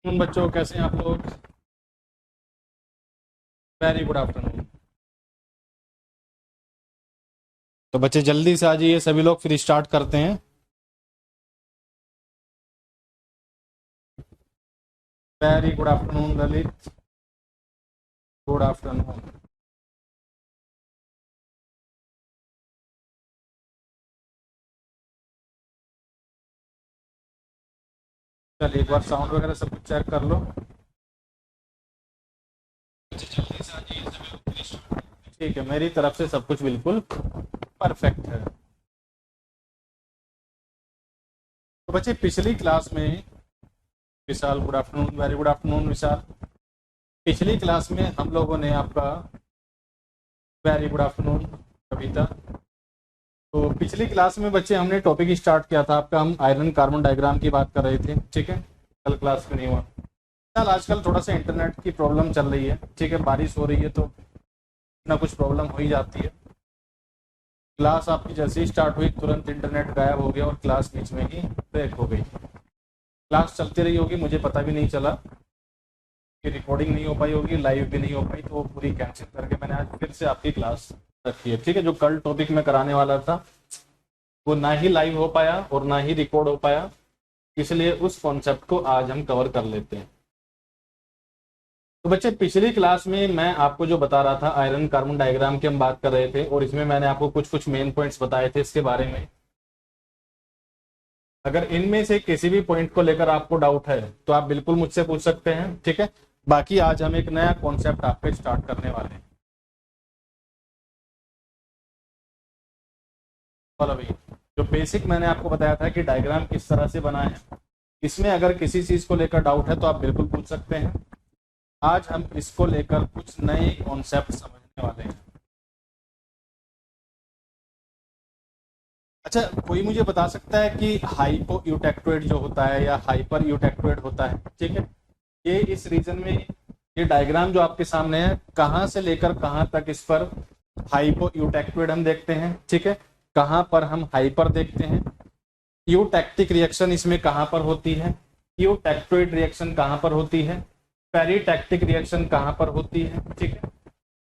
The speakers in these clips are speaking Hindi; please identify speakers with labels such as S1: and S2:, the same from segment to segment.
S1: उन बच्चों कैसे हैं आप लोग? Very good afternoon. तो बच्चे जल्दी से आ जाइए सभी लोग, फिर स्टार्ट करते हैं। Very good afternoon Lalit. Good afternoon. चलिए एक बार साउंड वगैरह सब कुछ चेक कर लो। बच्चे जल्दी से आ जाइए सभी लोग, फिर start करते हैं। ठीक है, मेरी तरफ से सब कुछ बिल्कुल परफेक्ट है। तो बच्चे पिछली क्लास में, Vishal good afternoon, very good afternoon Vishal. पिछली क्लास में हम लोगों ने आपका, वेरी गुड आफ्टरनून कविता। तो पिछली क्लास में बच्चे हमने टॉपिक स्टार्ट किया था आपका, हम आयरन कार्बन डायग्राम की बात कर रहे थे। ठीक है, कल क्लास में नहीं हुआ। कल आजकल थोड़ा सा इंटरनेट की प्रॉब्लम चल रही है। ठीक है, बारिश हो रही है तो ना कुछ प्रॉब्लम हो ही जाती है। क्लास आपकी जैसे ही स्टार्ट हुई तुरंत इंटरनेट गायब हो गया और क्लास बीच में ही ब्रेक हो गई। क्लास चलती रही होगी, मुझे पता भी नहीं चला कि रिकॉर्डिंग नहीं हो पाई होगी, लाइव भी नहीं हो पाई, तो वो पूरी कैंसिल करके मैंने आज फिर से आपकी क्लास रखी है। ठीक है, जो कल टॉपिक में कराने वाला था वो ना ही लाइव हो पाया और ना ही रिकॉर्ड हो पाया, इसलिए उस कॉन्सेप्ट को आज हम कवर कर लेते हैं। तो बच्चे पिछली क्लास में मैं आपको जो बता रहा था आयरन कार्बन डायग्राम की हम बात कर रहे थे, और इसमें मैंने आपको कुछ कुछ मेन पॉइंट्स बताए थे इसके बारे में। अगर इनमें से किसी भी पॉइंट को लेकर आपको डाउट है तो आप बिल्कुल मुझसे पूछ सकते हैं। ठीक है, बाकी आज हम एक नया कॉन्सेप्ट आपके स्टार्ट करने वाले हैं। चलो भाई, जो बेसिक मैंने आपको बताया था कि डायग्राम किस तरह से बना है, इसमें अगर किसी चीज को लेकर डाउट है तो आप बिल्कुल पूछ सकते हैं। आज हम इसको लेकर कुछ नए कॉन्सेप्ट समझने वाले हैं। अच्छा, कोई मुझे बता सकता है कि हाइपो यूटेक्टोइड जो होता है या हाइपर यूटेक्टोइड होता है, ठीक है, ये इस रीजन में, ये डायग्राम जो आपके सामने है कहाँ से लेकर कहाँ तक इस पर हाइपो यूटेक्टोइड हम देखते हैं। ठीक है, कहाँ पर हम हाइपर देखते हैं, यूटैक्टिक रिएक्शन इसमें कहाँ पर होती है, यूटेक्टोइड रिएक्शन कहाँ पर होती है, पेरीटैक्टिक रिएक्शन कहाँ पर होती है। ठीक है,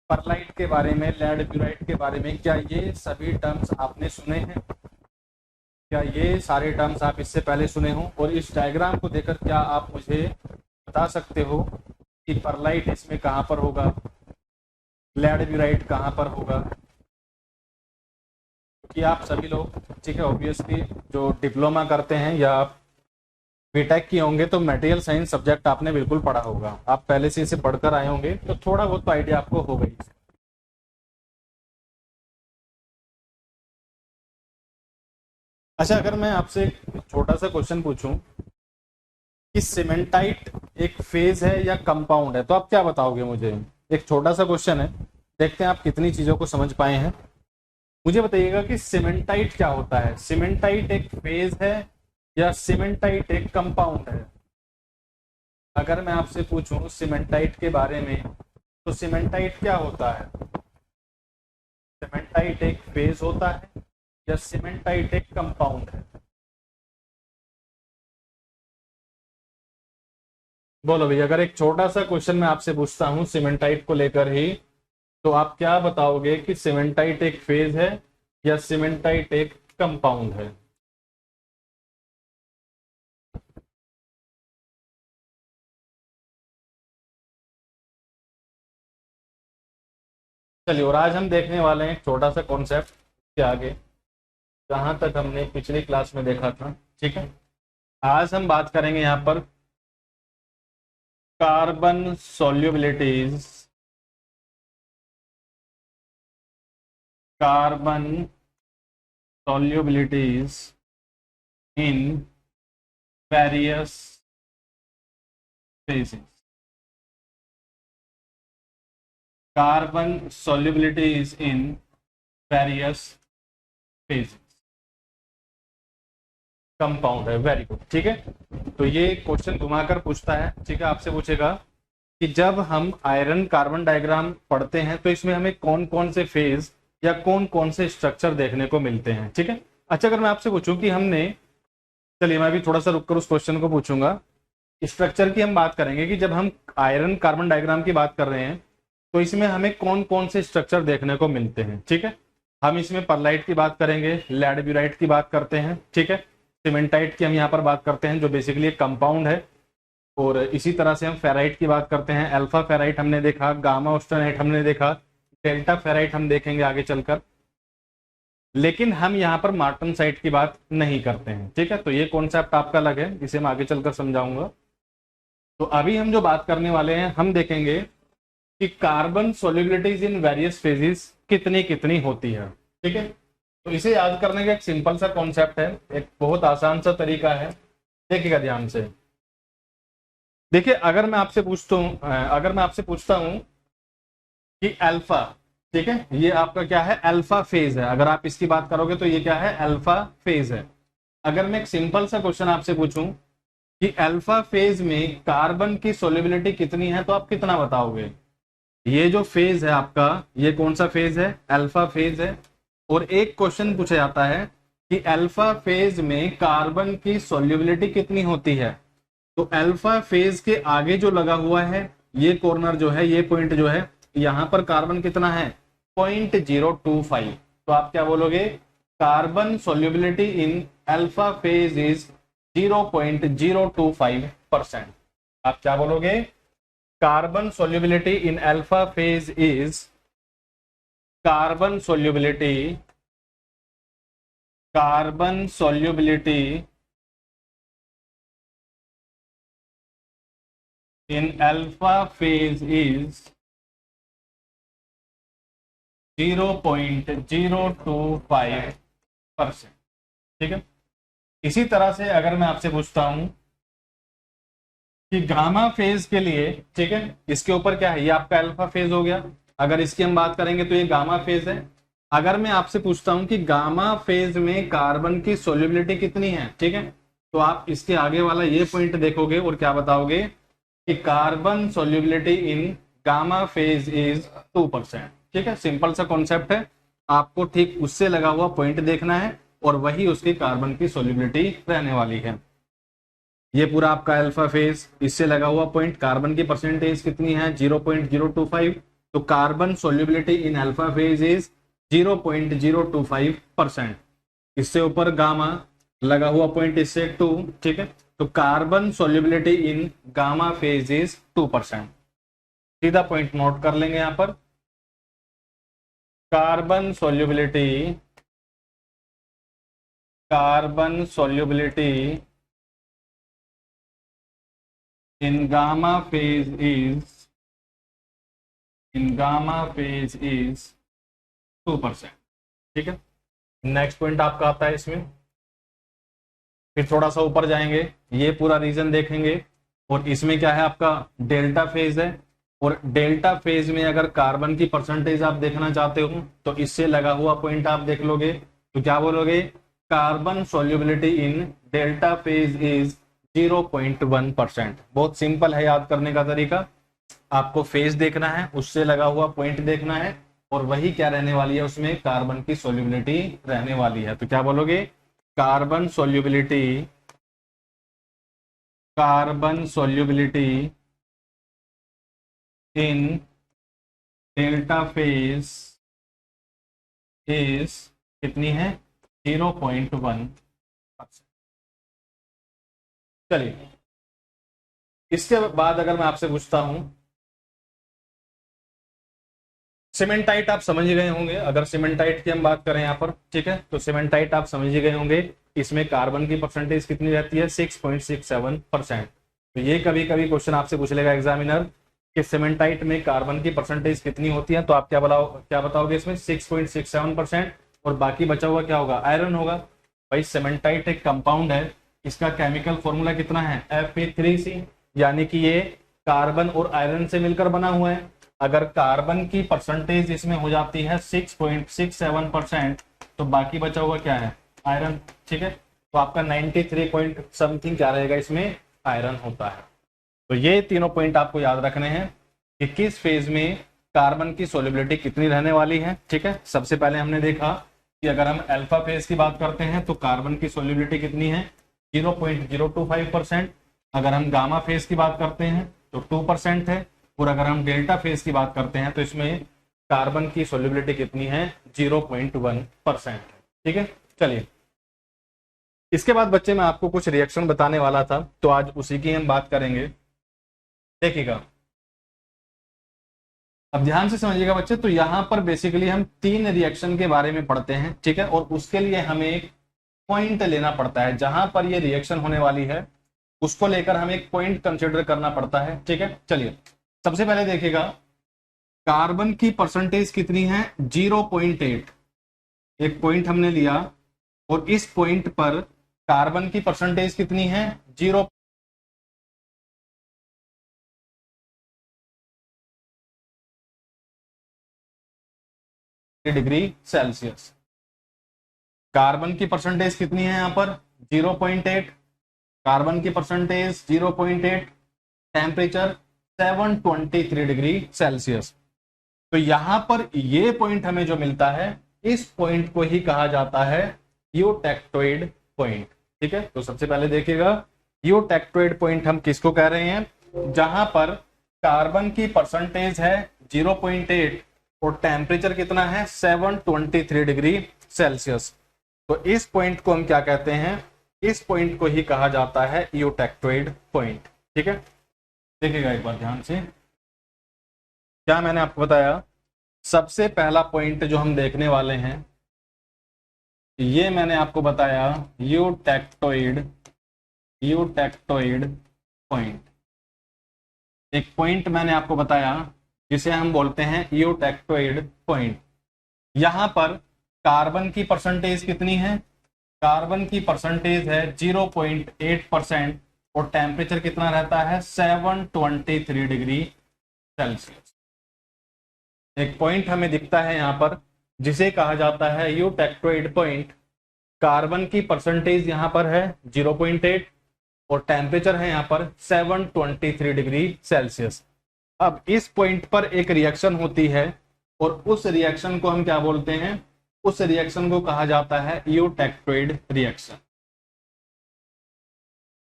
S1: परलाइट के बारे में, लेड ब्यूराइट के बारे में, क्या ये सभी टर्म्स आपने सुने हैं? क्या ये सारे टर्म्स आप इससे पहले सुने हो? और इस डायग्राम को देखकर क्या आप मुझे बता सकते हो कि परलाइट इसमें कहाँ पर होगा, लेड ब्यूराइट कहाँ पर होगा? कि आप सभी लोग, ठीक है, ऑब्वियसली जो डिप्लोमा करते हैं या आप बीटेक किए होंगे तो मटेरियल साइंस सब्जेक्ट आपने बिल्कुल पढ़ा होगा, आप पहले से इसे पढ़कर आए होंगे, तो थोड़ा बहुत तो आइडिया आपको हो गई। अच्छा, अगर मैं आपसे एक छोटा सा क्वेश्चन पूछूं कि सीमेंटाइट एक फेज है या कंपाउंड है, तो आप क्या बताओगे मुझे? एक छोटा सा क्वेश्चन है, देखते हैं आप कितनी चीजों को समझ पाए हैं। मुझे बताइएगा कि सीमेंटाइट क्या होता है? सीमेंटाइट एक फेज है या सीमेंटाइट एक कंपाउंड है? अगर मैं आपसे पूछूं सीमेंटाइट के बारे में, तो सीमेंटाइट क्या होता है? सीमेंटाइट एक फेज होता है या सीमेंटाइट एक कंपाउंड है? बोलो भैया, अगर एक छोटा सा क्वेश्चन मैं आपसे पूछता हूँ सीमेंटाइट को लेकर ही, तो आप क्या बताओगे कि सीमेंटाइट एक फेज है या सीमेंटाइट एक कंपाउंड है? चलिए, और आज हम देखने वाले हैं एक छोटा सा कॉन्सेप्ट के आगे, जहां तक हमने पिछली क्लास में देखा था। ठीक है, आज हम बात करेंगे यहाँ पर carbon solubilities, carbon solubilities in various phases, carbon solubilities in various phases, compound है। वेरी गुड, ठीक है। तो ये क्वेश्चन घुमाकर पूछता है, ठीक है, आपसे पूछेगा कि जब हम आयरन कार्बन डायग्राम पढ़ते हैं तो इसमें हमें कौन कौन से फेज या कौन कौन से स्ट्रक्चर देखने को मिलते हैं। ठीक है, अच्छा, अगर मैं आपसे पूछूं कि हमने, चलिए मैं भी थोड़ा सा रुक कर उस क्वेश्चन को पूछूंगा स्ट्रक्चर की हम बात करेंगे कि जब हम आयरन कार्बन डायग्राम की बात कर रहे हैं तो इसमें हमें कौन कौन से स्ट्रक्चर देखने को मिलते हैं। ठीक है, हम इसमें परलाइट की बात करेंगे, लैडब्यूराइट की बात करते हैं। ठीक है, सीमेंटाइट की हम यहाँ पर बात करते हैं जो बेसिकली एक कंपाउंड है, और इसी तरह से हम फेराइट की बात करते हैं। अल्फा फेराइट हमने देखा, गामा ऑस्टेनाइट हमने देखा, डेल्टा फेराइट हम देखेंगे आगे चलकर, लेकिन हम यहाँ पर मार्टनसाइट की बात नहीं करते हैं। ठीक है, तो ये कॉन्सेप्ट आपका अलग है, इसे मैं आगे चलकर समझाऊंगा। तो अभी हम जो बात करने वाले हैं, हम देखेंगे कि कार्बन सोल्युबिलिटीज इन वेरियस फेजेस कितनी कितनी होती है। ठीक है, तो इसे याद करने का एक सिंपल सा कॉन्सेप्ट है, एक बहुत आसान सा तरीका है, देखिएगा ध्यान से। देखिए, अगर मैं आपसे पूछता हूं कि अल्फा, ठीक है, ये आपका क्या है, अल्फा फेज है। अगर आप इसकी बात करोगे तो ये क्या है, अल्फा फेज है। अगर मैं एक सिंपल सा क्वेश्चन आपसे पूछूं कि अल्फा फेज में कार्बन की सोल्युबिलिटी कितनी है, तो आप कितना बताओगे? ये जो फेज है आपका, ये कौन सा फेज है, अल्फा फेज है। और एक क्वेश्चन पूछा जाता है कि अल्फा फेज में कार्बन की सोल्युबिलिटी कितनी होती है, तो अल्फा फेज के आगे जो लगा हुआ है ये कॉर्नर जो है, ये पॉइंट जो है, यहां पर कार्बन कितना है, 0.025। तो आप क्या बोलोगे, carbon solubility in alpha phase is 0.025%। आप क्या बोलोगे, carbon solubility in alpha phase is carbon solubility in alpha phase is 0.025%। ठीक है, इसी तरह से अगर मैं आपसे पूछता हूं कि गामा फेज के लिए, ठीक है, इसके ऊपर क्या है, ये आपका अल्फा फेज हो गया। अगर इसकी हम बात करेंगे तो ये गामा फेज है। अगर मैं आपसे पूछता हूं कि गामा फेज में कार्बन की सोल्युबिलिटी कितनी है, ठीक है, तो आप इसके आगे वाला ये पॉइंट देखोगे और क्या बताओगे कि carbon solubility in gamma phase is 2%। ठीक है, सिंपल सा कॉन्सेप्ट है, आपको ठीक उससे लगा हुआ पॉइंट देखना है और वही उसकी कार्बन की सोल्युबिलिटी रहने वाली है। ये पूरा आपका अल्फा फेज, इससे लगा हुआ पॉइंट, कार्बन की परसेंटेज कितनी है, 0.025। तो carbon solubility in alpha phase is 0.025%। इससे ऊपर गामा, लगा हुआ पॉइंट इससे 2। ठीक है, तो carbon solubility in gamma phase is 2%। सीधा पॉइंट नोट कर लेंगे यहां पर, carbon solubility in gamma phase is 2%। ठीक है, नेक्स्ट पॉइंट आपका आता है इसमें, फिर थोड़ा सा ऊपर जाएंगे, ये पूरा रीजन देखेंगे, और इसमें क्या है आपका डेल्टा फेज है। और डेल्टा फेज में अगर कार्बन की परसेंटेज आप देखना चाहते हो तो इससे लगा हुआ पॉइंट आप देख लोगे, तो क्या बोलोगे, carbon solubility in delta phase is 0.1%। बहुत सिंपल है याद करने का तरीका, आपको फेज देखना है, उससे लगा हुआ पॉइंट देखना है, और वही क्या रहने वाली है, उसमें कार्बन की सोल्युबिलिटी रहने वाली है। तो क्या बोलोगे, carbon solubility in delta phase is कितनी है, 0.1%। चलिए, इसके बाद अगर मैं आपसे पूछता हूं, सीमेंटाइट आप समझ ही गए होंगे। अगर सीमेंटाइट की हम बात करें यहाँ पर, ठीक है, तो सीमेंटाइट आप समझ ही गए होंगे, इसमें कार्बन की परसेंटेज कितनी रहती है, 6.67%। तो ये कभी कभी क्वेश्चन आपसे पूछ लेगा एग्जामिनर कि सीमेंटाइट में कार्बन की परसेंटेज कितनी होती है, तो आप क्या बताओगे इसमें 6.67%, और बाकी बचा हुआ क्या होगा, आयरन होगा। भाई सीमेंटाइट एक कंपाउंड है, इसका केमिकल फॉर्मूला कितना है, Fe3C, यानी कि ये कार्बन और आयरन से मिलकर बना हुआ है। अगर कार्बन की परसेंटेज इसमें हो जाती है 6.67%, तो बाकी बचा हुआ क्या है, आयरन। ठीक है, तो आपका 93 पॉइंट समथिंग क्या रहेगा, इसमें आयरन होता है। तो ये तीनों पॉइंट आपको याद रखने हैं कि किस फेज में कार्बन की सोल्युबिलिटी कितनी रहने वाली है। ठीक है, सबसे पहले हमने देखा कि अगर हम अल्फा फेज की बात करते हैं तो कार्बन की सोल्युबिलिटी कितनी है, 0.025%। अगर हम गामा फेज की बात करते हैं तो 2% है, और अगर हम डेल्टा फेज की बात करते हैं तो इसमें कार्बन की सोल्युबिलिटी कितनी है, 0.1%। ठीक है, चलिए इसके बाद बच्चे मैं आपको कुछ रिएक्शन बताने वाला था, तो आज उसी की हम बात करेंगे। देखिएगा, अब ध्यान से समझिएगा बच्चे, तो यहां पर बेसिकली हम 3 रिएक्शन के बारे में पढ़ते हैं। ठीक है, और उसके लिए हमें एक पॉइंट लेना पड़ता है, जहां पर ये रिएक्शन होने वाली है उसको लेकर हमें एक पॉइंट कंसिडर करना पड़ता है। ठीक है, चलिए सबसे पहले देखिएगा, कार्बन की परसेंटेज कितनी है, 0.8। एक पॉइंट हमने लिया और इस पॉइंट पर कार्बन की परसेंटेज कितनी है, 0 डिग्री सेल्सियस। कार्बन की परसेंटेज कितनी है यहां पर, 0.8। कार्बन की परसेंटेज 0.8, टेम्परेचर 723 डिग्री सेल्सियस। तो यहां पर ये पॉइंट हमें जो मिलता है, इस पॉइंट को ही कहा जाता है यूटेक्टोइड पॉइंट। ठीक है, तो सबसे पहले देखिएगा, यूटेक्टोइड पॉइंट हम किसको कह रहे हैं, जहां पर कार्बन की परसेंटेज है 0.8 और टेम्परेचर कितना है, 723 डिग्री सेल्सियस। तो इस पॉइंट को हम क्या कहते हैं, इस पॉइंट को ही कहा जाता है यूटेक्टोइड पॉइंट। ठीक है, देखिएगा एक बार ध्यान से, क्या मैंने आपको बताया, सबसे पहला पॉइंट जो हम देखने वाले हैं, ये मैंने आपको बताया यूटेक्टोइड पॉइंट। एक पॉइंट मैंने आपको बताया जिसे हम बोलते हैं यूटेक्टोइड पॉइंट। यहां पर कार्बन की परसेंटेज कितनी है, कार्बन की परसेंटेज है 0.8% और टेम्परेचर कितना रहता है, 723 डिग्री सेल्सियस। एक पॉइंट हमें दिखता है यहां पर जिसे कहा जाता है यूटेक्टोइड पॉइंट। कार्बन की परसेंटेज यहां पर है 0.8 और टेम्परेचर है यहां पर 723 डिग्री सेल्सियस। अब इस पॉइंट पर एक रिएक्शन होती है और उस रिएक्शन को हम क्या बोलते हैं, उस रिएक्शन को कहा जाता है यूटेक्टोइड रिएक्शन।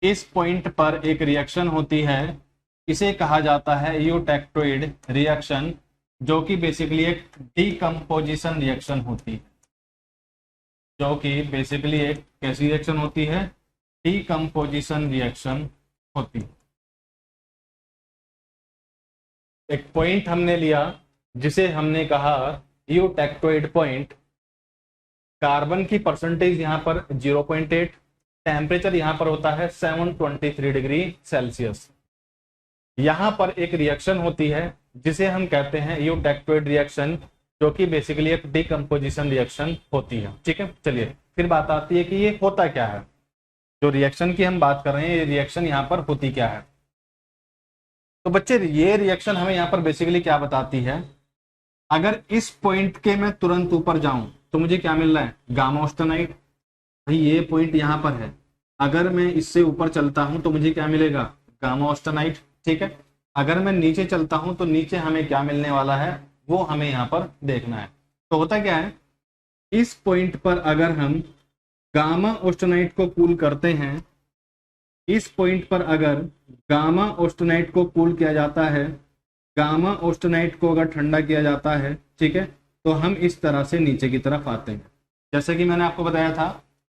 S1: इस पॉइंट पर एक रिएक्शन होती है, इसे कहा जाता है यूटेक्टोइड रिएक्शन, जो कि बेसिकली एक डीकंपोजिशन रिएक्शन होती है। जो कि बेसिकली एक कैसी रिएक्शन होती है, डीकंपोजिशन रिएक्शन होती है। एक पॉइंट हमने लिया जिसे हमने कहा यूटेक्टोइड पॉइंट। कार्बन की परसेंटेज यहां पर 0.8, टेम्परेचर यहां पर होता है 723 डिग्री सेल्सियस। यहां पर एक रिएक्शन होती है जिसे हम कहते हैं यूटेक्टोइड रिएक्शन, जो कि बेसिकली एक डीकंपोजिशन रिएक्शन होती है। ठीक है, चलिए फिर बात आती है कि ये होता क्या है, जो रिएक्शन की हम बात कर रहे हैं, ये रिएक्शन यहाँ पर होती क्या है। तो बच्चे ये रिएक्शन हमें यहाँ पर बेसिकली क्या बताती है, अगर इस पॉइंट के मैं तुरंत ऊपर जाऊं तो मुझे क्या मिल रहा है, गामा ऑस्टेनाइड। भाई ये पॉइंट यहाँ पर है, अगर मैं इससे ऊपर चलता हूं तो मुझे क्या मिलेगा, गामा ऑस्टेनाइड। ठीक है, अगर मैं नीचे चलता हूं तो नीचे हमें क्या मिलने वाला है, वो हमें यहाँ पर देखना है। तो होता क्या है, इस पॉइंट पर अगर हम गामा ऑस्टेनाइड को कूल करते हैं, इस पॉइंट पर अगर गामा ऑस्टेनाइड को कूल किया जाता है, गामा ऑस्टेनाइड को अगर ठंडा किया जाता है, ठीक है, तो हम इस तरह से नीचे की तरफ आते हैं। जैसे कि मैंने आपको बताया था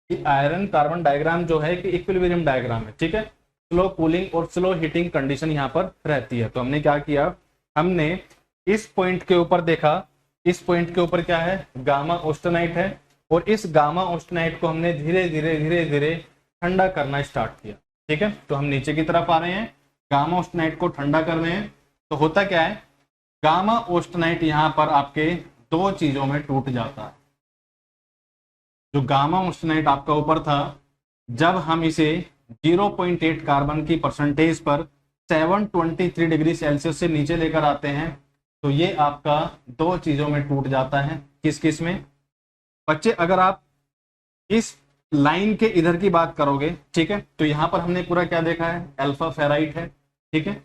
S1: कि आयरन कार्बन डायग्राम जो है कि इक्विलिब्रियम डायग्राम है। ठीक है, स्लो कूलिंग और स्लो हीटिंग कंडीशन यहाँ पर रहती है। तो हमने क्या किया, हमने इस पॉइंट के ऊपर देखा, इस पॉइंट के ऊपर क्या है, गामा ऑस्टेनाइड है, और इस गामा ऑस्टेनाइड को हमने धीरे धीरे ठंडा करना स्टार्ट किया। ठीक है, तो हम नीचे की तरफ आ रहे हैं, गामा ऑस्टेनाइड को ठंडा कर रहे हैं। तो होता क्या है, गामा ऑस्टेनाइड यहाँ पर आपके दो चीजों में टूट जाता है। जो गामा ऑस्टेनाइड आपका ऊपर था, जब हम इसे 0.8 कार्बन की परसेंटेज पर 723 डिग्री सेल्सियस से नीचे लेकर आते हैं, तो ये आपका दो चीजों में टूट जाता है। किस किस में बच्चे, अगर आप इस लाइन के इधर की बात करोगे, ठीक है, तो यहां पर हमने पूरा क्या देखा है, अल्फा फेराइट है। ठीक है,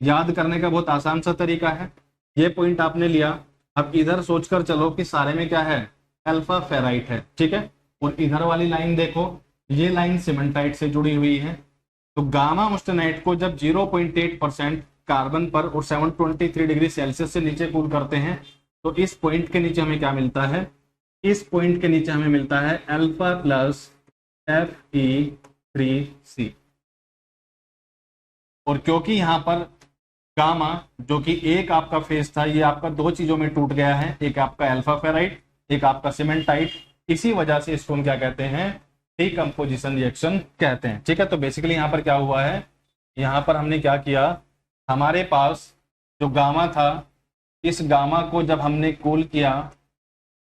S1: याद करने का बहुत आसान सा तरीका है, ये पॉइंट आपने लिया, अब इधर सोचकर चलो कि सारे में क्या है, अल्फा फेराइट है। ठीक है, और इधर वाली लाइन देखो, ये लाइन सीमेंटाइट से जुड़ी हुई है, तो गामा ऑस्टेनाइट को जब 0.8% कार्बन पर और 723 डिग्री सेल्सियस से नीचे कूल करते हैं तो इस पॉइंट के नीचे हमें क्या मिलता है, इस पॉइंट के नीचे हमें मिलता है अल्फा प्लस Fe3C। और क्योंकि यहां पर गामा जो कि एक आपका फेज था ये आपका दो चीजों में टूट गया है, एक आपका अल्फा फेराइट एक आपका सीमेंटाइट, इसी वजह से इसको हम क्या कहते हैं, डीकंपोजिशन रिएक्शन कहते हैं। ठीक है, तो बेसिकली यहां पर क्या हुआ है, यहां पर हमने क्या किया, हमारे पास जो गामा था इस गामा को जब हमने कूल किया,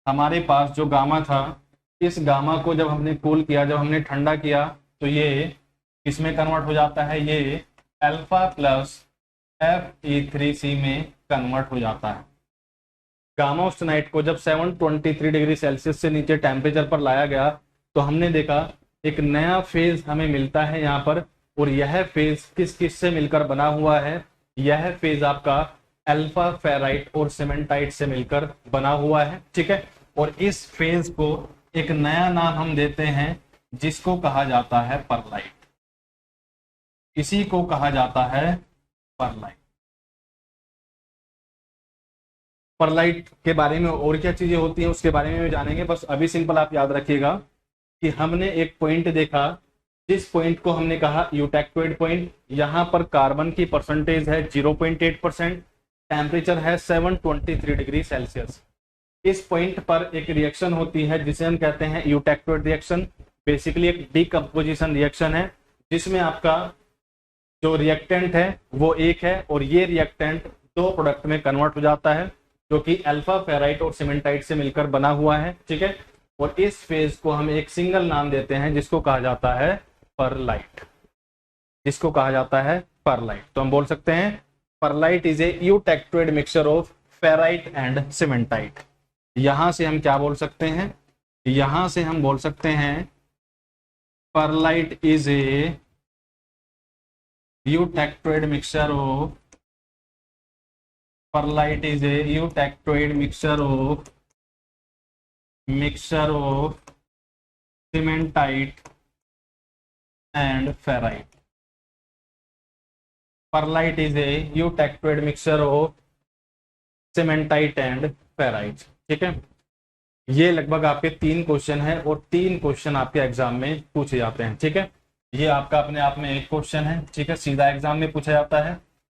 S1: हमारे पास जो गामा था इस गामा को जब हमने कूल किया, जब हमने ठंडा किया तो ये किसमें कन्वर्ट हो जाता है, ये अल्फा प्लस Fe3C में कन्वर्ट हो जाता है। गामा ऑस्टेनाइट को जब 723 डिग्री सेल्सियस से नीचे टेम्परेचर पर लाया गया तो हमने देखा एक नया फेज हमें मिलता है यहाँ पर, और यह फेज किस किस से मिलकर बना हुआ है, यह फेज आपका अल्फा फेराइट और सीमेंटाइट से मिलकर बना हुआ है। ठीक है, और इस फेज को एक नया नाम हम देते हैं जिसको कहा जाता है परलाइट, इसी को कहा जाता है परलाइट। परलाइट के बारे में और क्या चीजें होती हैं उसके बारे में भी जानेंगे, बस अभी सिंपल आप याद रखिएगा कि हमने एक पॉइंट देखा, जिस पॉइंट को हमने कहा यूटेक्टोइड पॉइंट, यहां पर कार्बन की परसेंटेज है 0.8%, टेम्परेचर है 723 डिग्री सेल्सियस। इस पॉइंट पर एक रिएक्शन होती है जिसे हम कहते हैं यूटेक्टोइड रिएक्शन, बेसिकली एक डीकंपोजिशन रिएक्शन है जिसमें आपका जो रिएक्टेंट है वो एक है और ये रिएक्टेंट दो प्रोडक्ट में कन्वर्ट हो जाता है जो कि अल्फा फेराइट और सीमेंटाइट से मिलकर बना हुआ है। ठीक है, और इस फेज को हम एक सिंगल नाम देते हैं जिसको कहा जाता है परलाइट, जिसको कहा जाता है परलाइट। तो हम बोल सकते हैं pearlite is a eutectoid mixture of ferrite and cementite. यहां से हम क्या बोल सकते हैं, यहां से हम बोल सकते हैं pearlite is a eutectoid mixture of, perlite is a eutectoid mixture of cementite and ferrite। perlite is a eutectoid mixture of cementite and ferrite। ठीक है, ये लगभग आपके 3 क्वेश्चन है और 3 क्वेश्चन आपके एग्जाम में पूछे जाते हैं। ठीक है, ये आपका अपने आप में एक क्वेश्चन है, ठीक है, सीधा एग्जाम में पूछा जाता है।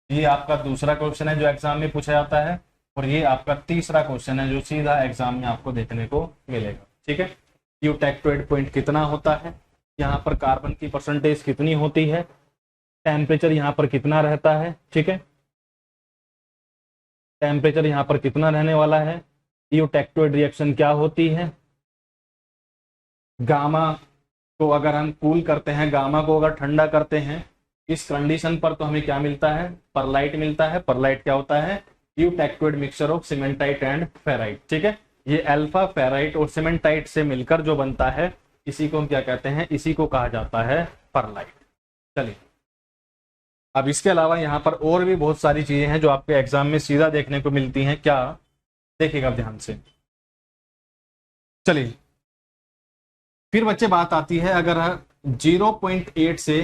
S1: ये आपका दूसरा क्वेश्चन है जो एग्जाम में पूछा जाता है, और ये आपका तीसरा क्वेश्चन है जो सीधा एग्जाम में आपको देखने को मिलेगा। ठीक है, यूटेक्टोइड पॉइंट कितना होता है, यहाँ पर कार्बन की परसेंटेज कितनी होती है, टेम्परेचर यहाँ पर कितना रहता है, ठीक है, टेम्परेचर यहाँ पर कितना रहने वाला है, यूटेक्टोइड रिएक्शन क्या होती है, गामा को अगर हम कूल करते हैं, गामा को अगर ठंडा करते हैं इस कंडीशन पर तो हमें क्या मिलता है, परलाइट मिलता है। परलाइट क्या होता है, eutectoid mixture of cementite and ferrite. ठीक है, ये अल्फा फेराइट और सीमेंटाइट से मिलकर जो बनता है इसी को हम क्या कहते हैं, इसी को कहा जाता है परलाइट। चलिए, अब इसके अलावा यहाँ पर और भी बहुत सारी चीजें हैं जो आपके एग्जाम में सीधा देखने को मिलती हैं। क्या, देखिएगा ध्यान से। चलिए, फिर बच्चे बात आती है अगर 0.8 से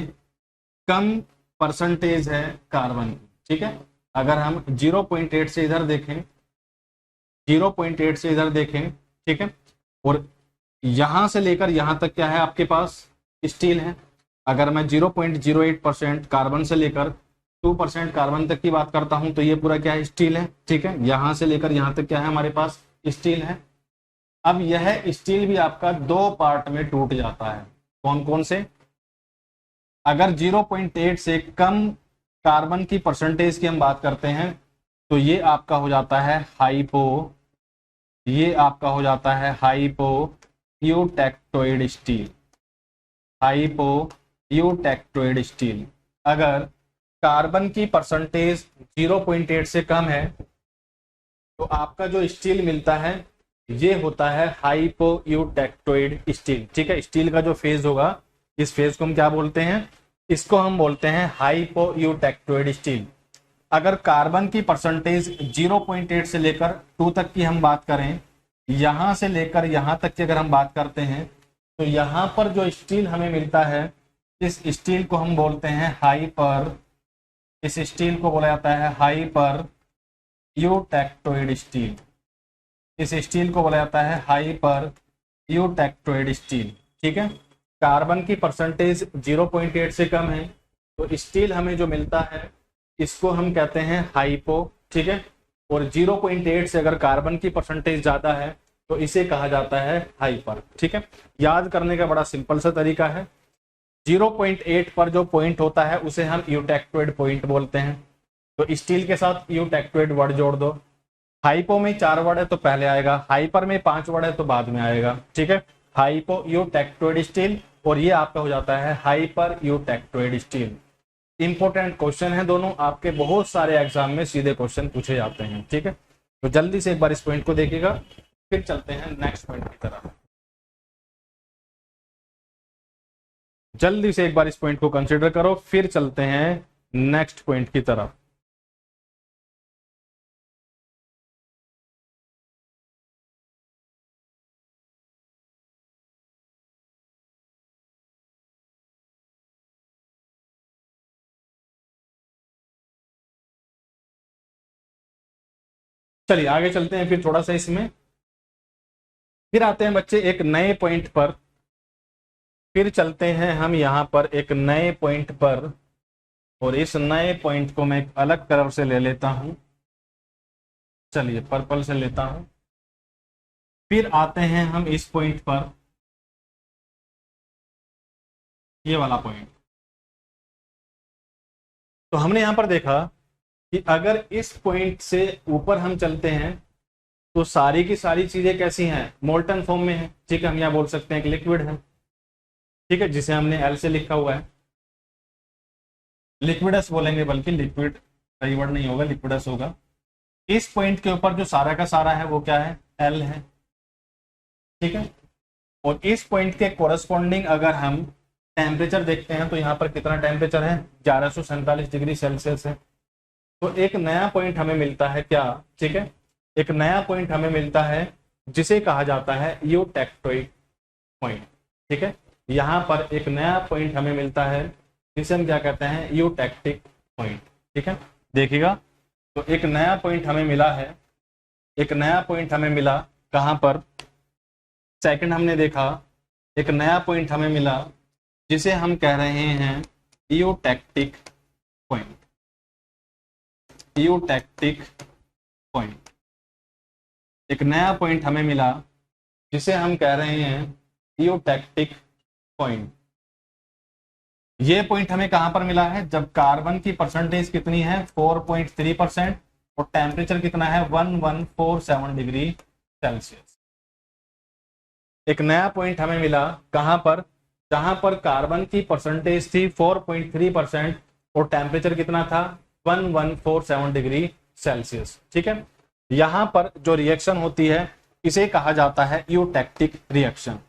S1: कम परसेंटेज है कार्बन, ठीक है, अगर हम 0.8 से इधर देखें, 0.8 से इधर देखें, ठीक है, और यहां से लेकर यहां तक क्या है आपके पास स्टील है। अगर मैं 0.08% कार्बन से लेकर 2% कार्बन तक की बात करता हूं तो ये पूरा क्या है, स्टील है। ठीक है, यहां से लेकर यहां तक क्या है हमारे पास, स्टील है। अब यह स्टील भी आपका 2 पार्ट में टूट जाता है। कौन कौन से, अगर 0.8 से कम कार्बन की परसेंटेज की हम बात करते हैं तो ये आपका हो जाता है हाइपो, ये आपका हो जाता है hypo eutectoid steel, hypo eutectoid steel. अगर कार्बन की परसेंटेज 0.8 से कम है तो आपका जो स्टील मिलता है ये होता है हाइपो यूटेक्टोइड स्टील। ठीक है, स्टील का जो फेज होगा इस फेज को हम क्या बोलते हैं, इसको हम बोलते हैं हाइपो यूटेक्टोइड स्टील। अगर कार्बन की परसेंटेज 0.8 से लेकर 2 तक की हम बात करें, यहां से लेकर यहां तक की अगर हम बात करते हैं तो यहां पर जो स्टील हमें मिलता है इस स्टील को हम बोलते हैं हाइपर, इस स्टील को बोला जाता है हाइपर यूटेक्टोइड स्टील। इस स्टील को बोला जाता है हाइपर यूटेक्टोइड स्टील। ठीक है, कार्बन की परसेंटेज 0.8 से कम है तो स्टील हमें जो मिलता है इसको हम कहते हैं हाइपो। ठीक है, और 0.8 से अगर कार्बन की परसेंटेज ज्यादा है तो इसे कहा जाता है हाइपर। ठीक है, याद करने का बड़ा सिंपल सा तरीका है, 0.8 पर जो पॉइंट होता है उसे हम यूटेक्टोइड पॉइंट बोलते हैं। तो स्टील के साथ यूटेक्टोइड वर्ड जोड़ दो। हाइपो में 4 वर्ड है तो पहले आएगा, हाइपर में 5 वर्ड है तो बाद में आएगा। ठीक है, हाइपो यूटेक्टोइड स्टील, और ये आपका हो जाता है hyper eutectoid steel. Important question है दोनों, आपके बहुत सारे एग्जाम में सीधे क्वेश्चन पूछे जाते हैं। ठीक है, तो जल्दी से एक बार इस पॉइंट को देखिएगा, फिर चलते हैं नेक्स्ट पॉइंट की तरफ। जल्दी से एक बार इस पॉइंट को कंसीडर करो, फिर चलते हैं नेक्स्ट पॉइंट की तरफ। चलिए आगे चलते हैं फिर थोड़ा सा इसमें, फिर आते हैं बच्चे एक नए पॉइंट पर। फिर चलते हैं हम यहां पर एक नए पॉइंट पर, और इस नए पॉइंट को मैं एक अलग कलर से ले लेता हूं। चलिए पर्पल से लेता हूं। फिर आते हैं हम इस पॉइंट पर, ये वाला पॉइंट। तो हमने यहां पर देखा कि अगर इस पॉइंट से ऊपर हम चलते हैं तो सारी की सारी चीजें कैसी हैं, मोल्टन फॉर्म में है। ठीक है, हम यहां बोल सकते हैं कि लिक्विड है। ठीक है, जिसे हमने एल से लिखा हुआ है, लिक्विडस बोलेंगे, बल्कि लिक्विड सही वर्ड नहीं होगा, लिक्विडस होगा। इस पॉइंट के ऊपर जो सारा का सारा है वो क्या है, एल है। ठीक है, और इस पॉइंट के कोरस्पॉन्डिंग अगर हम टेम्परेचर देखते हैं तो यहाँ पर कितना टेम्परेचर है, 1147 डिग्री सेल्सियस है। तो एक नया पॉइंट हमें मिलता है क्या, ठीक है, एक नया पॉइंट हमें मिलता है जिसे कहा जाता है यूटेक्टोइड पॉइंट। ठीक है, यहाँ पर एक नया पॉइंट हमें मिलता है जिसे हम क्या कहते हैं, यूटेक्टिक पॉइंट। ठीक है, देखिएगा, तो एक नया पॉइंट हमें मिला है, एक नया पॉइंट हमें मिला कहां पर, सेकंड हमने देखा एक नया पॉइंट हमें मिला जिसे हम कह रहे हैं यूटेक्टिक पॉइंट। यूटेक्टिक पॉइंट, एक नया पॉइंट हमें मिला जिसे हम कह रहे हैं यूटेक्टिक पॉइंट। ये पॉइंट हमें कहां पर मिला है, जब कार्बन की परसेंटेज कितनी है 4.3% और टेम्परेचर कितना है 1147 डिग्री सेल्सियस। एक नया पॉइंट हमें मिला कहां पर, जहां पर कार्बन की परसेंटेज थी 4.3% और टेम्परेचर कितना था 1147 डिग्री सेल्सियस। ठीक है, यहां पर जो रिएक्शन होती है इसे कहा जाता है यूटेक्टिक रिएक्शन।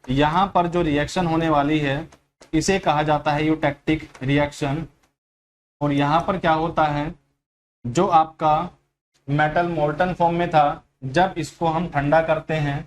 S1: यहां पर जो रिएक्शन होने वाली है इसे कहा जाता है यूटेक्टिक रिएक्शन। और यहां पर क्या होता है, जो आपका मेटल मोल्टन फॉर्म में था, जब इसको हम ठंडा करते हैं,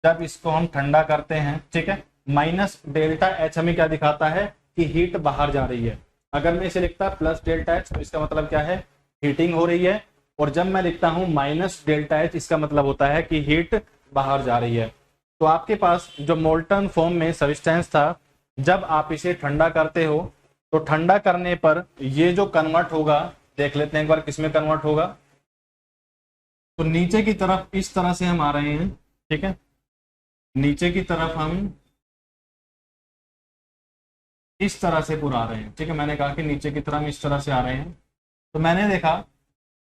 S1: जब इसको हम ठंडा करते हैं, ठीक है, माइनस डेल्टा एच हमें क्या दिखाता है कि हीट बाहर जा रही है। अगर मैं इसे लिखता प्लस डेल्टा एच तो इसका मतलब क्या है, हीटिंग हो रही है। और जब मैं लिखता हूं माइनस डेल्टा एच, इसका मतलब होता है कि हीट बाहर जा रही है। तो आपके पास जो मोल्टन फॉर्म में सब्सटेंस था, जब आप इसे ठंडा करते हो तो ठंडा करने पर ये जो कन्वर्ट होगा, देख लेते हैं एक बार किसमें कन्वर्ट होगा। तो नीचे की तरफ इस तरह से हम आ रहे हैं। ठीक है, नीचे की तरफ हम इस तरह से पूरा आ रहे हैं। ठीक है, मैंने कहा कि नीचे की तरफ हम इस तरह से आ रहे हैं। तो मैंने देखा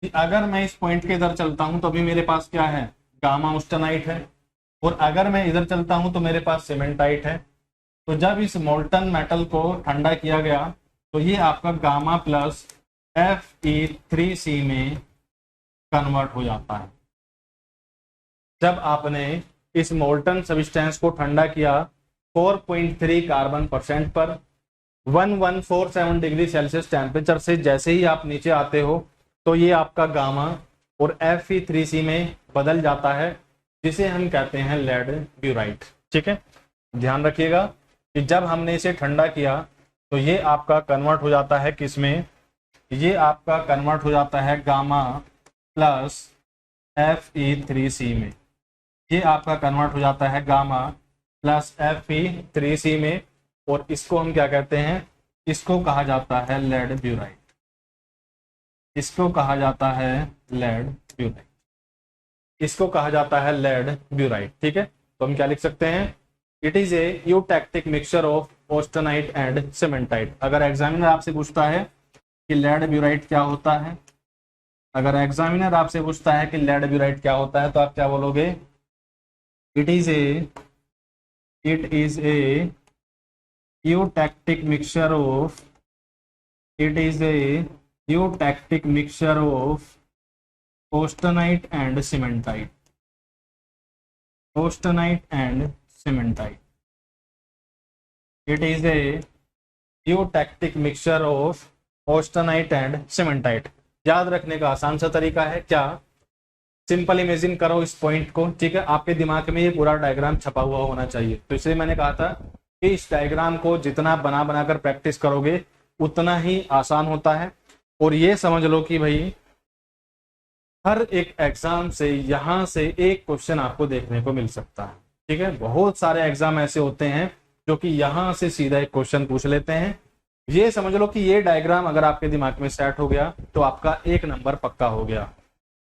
S1: कि अगर मैं इस पॉइंट के इधर चलता हूं तो अभी मेरे पास क्या है, गामा ऑस्टेनाइट है। और अगर मैं इधर चलता हूं तो मेरे पास सीमेंटाइट है। तो जब इस मोल्टन मेटल को ठंडा किया गया तो ये आपका गामा प्लस Fe3C में कन्वर्ट हो जाता है। जब आपने इस मोल्टन सब्सटेंस को ठंडा किया 4.3 कार्बन परसेंट पर 1147 डिग्री सेल्सियस टेम्परेचर से, जैसे ही आप नीचे आते हो तो ये आपका गामा और Fe3C में बदल जाता है, जिसे हम कहते हैं लेड ब्यूराइट। ठीक है, ध्यान रखिएगा, कि जब हमने इसे ठंडा किया तो ये आपका कन्वर्ट हो जाता है किसमें, ये आपका कन्वर्ट हो जाता है गामा प्लस Fe3C में। ये आपका कन्वर्ट हो जाता है गामा प्लस Fe3C में, और इसको हम क्या कहते हैं, इसको कहा जाता है लेड ब्यूराइड। इसको कहा जाता है लेड ब्यूराइड। इसको कहा जाता है लेड ब्यूराइड। ठीक है, तो हम क्या लिख सकते हैं, it is a eutectic mixture of austenite and cementite. अगर एग्जामिनर आपसे पूछता है कि लेड ब्यूराइड क्या होता है, अगर एग्जामिनर आपसे पूछता है कि लेड ब्यूराइड क्या होता है, तो आप क्या बोलोगे, it is a eutectic mixture of, it is a eutectic mixture of austenite and cementite, austenite and cementite. It is a eutectic mixture of austenite and cementite. याद रखने का आसान सा तरीका है क्या, सिंपल इमेजिन करो इस पॉइंट को। ठीक है, आपके दिमाग में ये पूरा डायग्राम छपा हुआ होना चाहिए। तो इसलिए मैंने कहा था कि इस डायग्राम को जितना बना बनाकर प्रैक्टिस करोगे उतना ही आसान होता है। और ये समझ लो कि भाई हर एक एग्जाम से यहाँ से एक क्वेश्चन आपको देखने को मिल सकता है। ठीक है, बहुत सारे एग्जाम ऐसे होते हैं जो कि यहाँ से सीधा एक क्वेश्चन पूछ लेते हैं। ये समझ लो कि ये डायग्राम अगर आपके दिमाग में सेट हो गया तो आपका 1 नंबर पक्का हो गया।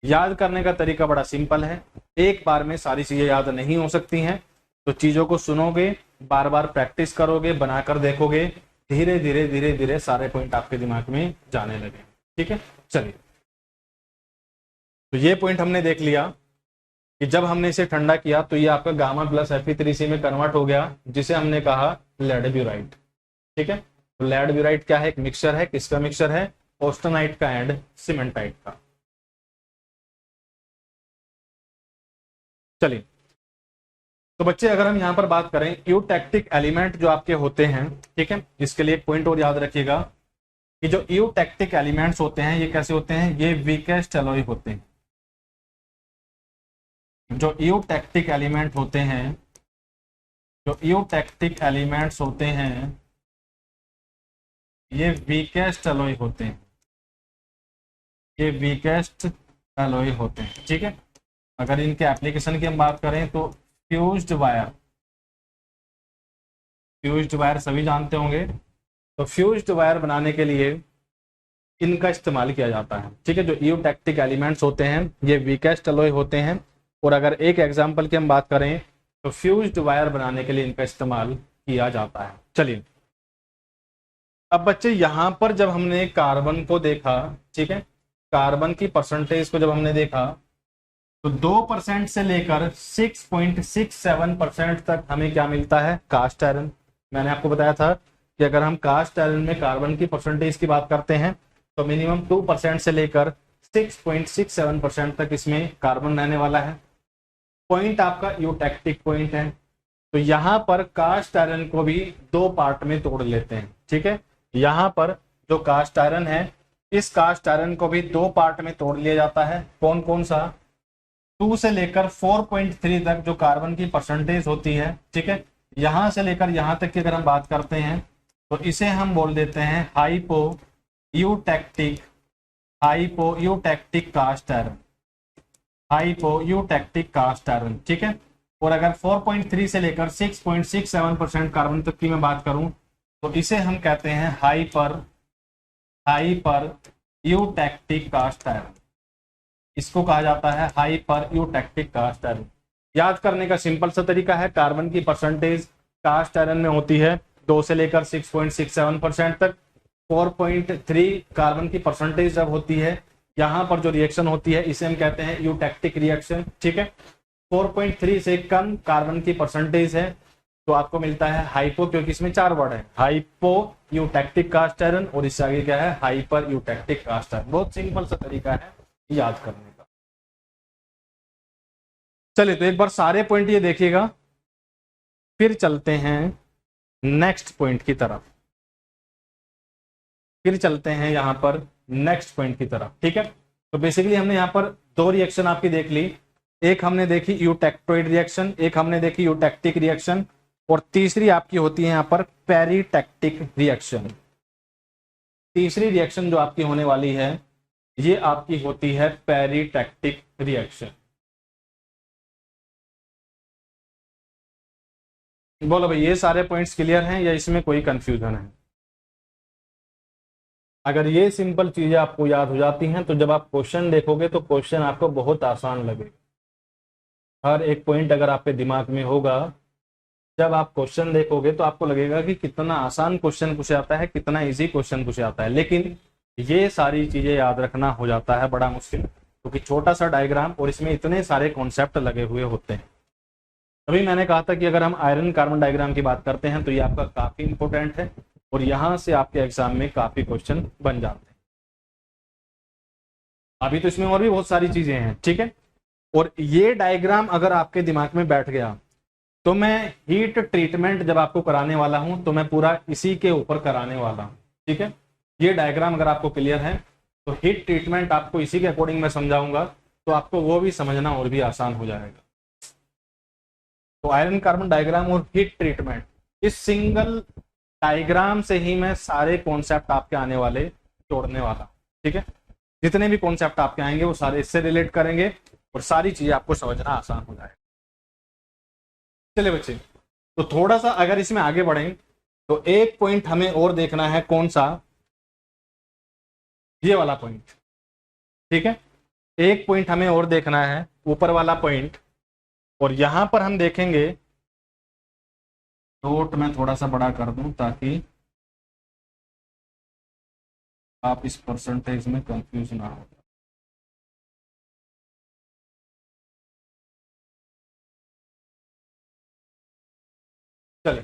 S1: याद करने का तरीका बड़ा सिंपल है, एक बार में सारी चीजें याद नहीं हो सकती हैं, तो चीजों को सुनोगे, बार बार प्रैक्टिस करोगे, बनाकर देखोगे, धीरे धीरे धीरे धीरे सारे पॉइंट आपके दिमाग में जाने लगे। ठीक है, चलिए, तो ये पॉइंट हमने देख लिया कि जब हमने इसे ठंडा किया तो ये आपका गामा प्लस Fe3C में कन्वर्ट हो गया, जिसे हमने कहा लेड ब्यूराइड। ठीक है, तो लेड ब्यूराइड क्या है, एक मिक्सचर है। किसका मिक्सचर है, ऑस्टेनाइट का एंड सीमेंटाइट का। चलिए, तो बच्चे अगर हम यहां पर बात करें यूटैक्टिक एलिमेंट जो आपके होते हैं, ठीक है, इसके लिए एक पॉइंट और याद रखिएगा कि जो यूटैक्टिक एलिमेंट्स होते हैं ये कैसे होते हैं, ये वीकेस्ट एलॉय होते हैं। जो यूटैक्टिक एलिमेंट होते हैं, जो यूटैक्टिक एलिमेंट्स होते हैं, ये वीकेस्ट एलॉय होते हैं, ये वीकेस्ट एलॉय होते हैं। ठीक है, अगर इनके एप्लीकेशन की हम बात करें तो फ्यूज्ड वायर, फ्यूज्ड वायर सभी जानते होंगे, तो फ्यूज्ड वायर बनाने के लिए इनका इस्तेमाल किया जाता है। ठीक है, जो यूटैक्टिक एलिमेंट्स होते हैं ये वीकेस्ट एलॉय होते हैं, और अगर एक एग्जांपल की हम बात करें तो फ्यूज्ड वायर बनाने के लिए इनका इस्तेमाल किया जाता है। चलिए, अब बच्चे यहां पर जब हमने कार्बन को देखा, ठीक है, कार्बन की परसेंटेज को जब हमने देखा तो 2% से लेकर 6.67% तक हमें क्या मिलता है, कास्ट आयरन। मैंने आपको बताया था कि अगर हम कास्ट आयरन में कार्बन की परसेंटेज की बात करते हैं तो मिनिमम 2% से लेकर 6.67% तक इसमें कार्बन रहने वाला है। पॉइंट आपका यूटैक्टिक पॉइंट है, तो यहां पर कास्ट आयरन को भी 2 पार्ट में तोड़ लेते हैं। ठीक है, यहां पर जो कास्ट आयरन है, इस कास्ट आयरन को भी 2 पार्ट में तोड़ लिया जाता है। कौन कौन सा, 2 से लेकर 4.3 तक जो कार्बन की परसेंटेज होती है। ठीक है, यहां से लेकर यहां तक की अगर हम बात करते हैं तो इसे हम बोल देते हैं hypo eutectic cast iron, hypo eutectic cast iron. ठीक है, और अगर 4.3 से लेकर 6.67% कार्बन तक की मैं बात करूं तो इसे हम कहते हैं हाइपर यूटैक्टिक कास्ट आयरन। इसको कहा जाता है हाइपर यूटैक्टिक कास्ट आयरन। याद करने का सिंपल सा तरीका है, कार्बन की परसेंटेज कास्ट आयरन में होती है 2 से लेकर 6.67% तक। 4.3 कार्बन की परसेंटेज जब होती है, यहाँ पर जो रिएक्शन होती है इसे हम कहते हैं यूटैक्टिक रिएक्शन। ठीक है, 4.3 से कम कार्बन की परसेंटेज है तो आपको मिलता है हाइपो, क्योंकि इसमें 4 वर्ड है, हाइपो यूटैक्टिक कास्ट आयरन, और इससे आगे क्या है, हाइपर यूटैक्टिक कास्ट आयरन। बहुत सिंपल सा तरीका है याद करने का। चलिए, तो एक बार सारे पॉइंट ये देखिएगा, फिर चलते हैं नेक्स्ट पॉइंट की तरफ, फिर चलते हैं यहां पर नेक्स्ट पॉइंट की तरफ। ठीक है, तो बेसिकली हमने यहां पर 2 रिएक्शन आपकी देख ली, एक हमने देखी यूटैक्टोइड रिएक्शन, एक हमने देखी यूटैक्टिक रिएक्शन। और तीसरी आपकी होती है यहाँ पर पेरिटैक्टिक रिएक्शन। तीसरी रिएक्शन जो आपकी होने वाली है ये आपकी होती है पेरिटैक्टिक रिएक्शन। बोलो भाई, ये सारे पॉइंट्स क्लियर हैं या इसमें कोई कंफ्यूजन है? अगर ये सिंपल चीजें आपको याद हो जाती हैं तो जब आप क्वेश्चन देखोगे तो क्वेश्चन आपको बहुत आसान लगेगा। हर एक पॉइंट अगर आपके दिमाग में होगा, जब आप क्वेश्चन देखोगे तो आपको लगेगा कि कितना आसान क्वेश्चन पूछा जाता है, कितना इजी क्वेश्चन पूछा जाता है। लेकिन ये सारी चीजें याद रखना हो जाता है बड़ा मुश्किल, क्योंकि छोटा सा डायग्राम और इसमें इतने सारे कॉन्सेप्ट लगे हुए होते हैं। अभी मैंने कहा था कि अगर हम आयरन कार्बन डायग्राम की बात करते हैं तो ये आपका काफी इंपॉर्टेंट है और यहां से आपके एग्जाम में काफी क्वेश्चन बन जाते हैं। अभी तो इसमें और भी बहुत सारी चीजें हैं, ठीक है। और ये डायग्राम अगर आपके दिमाग में बैठ गया तो मैं हीट ट्रीटमेंट जब आपको कराने वाला हूं तो मैं पूरा इसी के ऊपर कराने वाला हूं, ठीक है। ये डायग्राम अगर आपको क्लियर है तो हीट ट्रीटमेंट आपको इसी के अकॉर्डिंग मैं समझाऊंगा, तो आपको वो भी समझना और भी आसान हो जाएगा। तो आयरन कार्बन डायग्राम और हीट ट्रीटमेंट, इस सिंगल डायग्राम से ही मैं सारे कॉन्सेप्ट आपके आने वाले जोड़ने वाला, ठीक है। जितने भी कॉन्सेप्ट आपके आएंगे वो सारे इससे रिलेट करेंगे और सारी चीजें आपको समझना आसान हो जाएगा। चलिए बच्चे, तो थोड़ा सा अगर इसमें आगे बढ़ें तो एक पॉइंट हमें और देखना है, कौन सा? ये वाला पॉइंट, ठीक है। एक पॉइंट हमें और देखना है, ऊपर वाला पॉइंट, और यहां पर हम देखेंगे, नोट मैं थोड़ा सा बड़ा कर दूं ताकि आप इस परसेंटेज में कंफ्यूज ना हो। चलिए,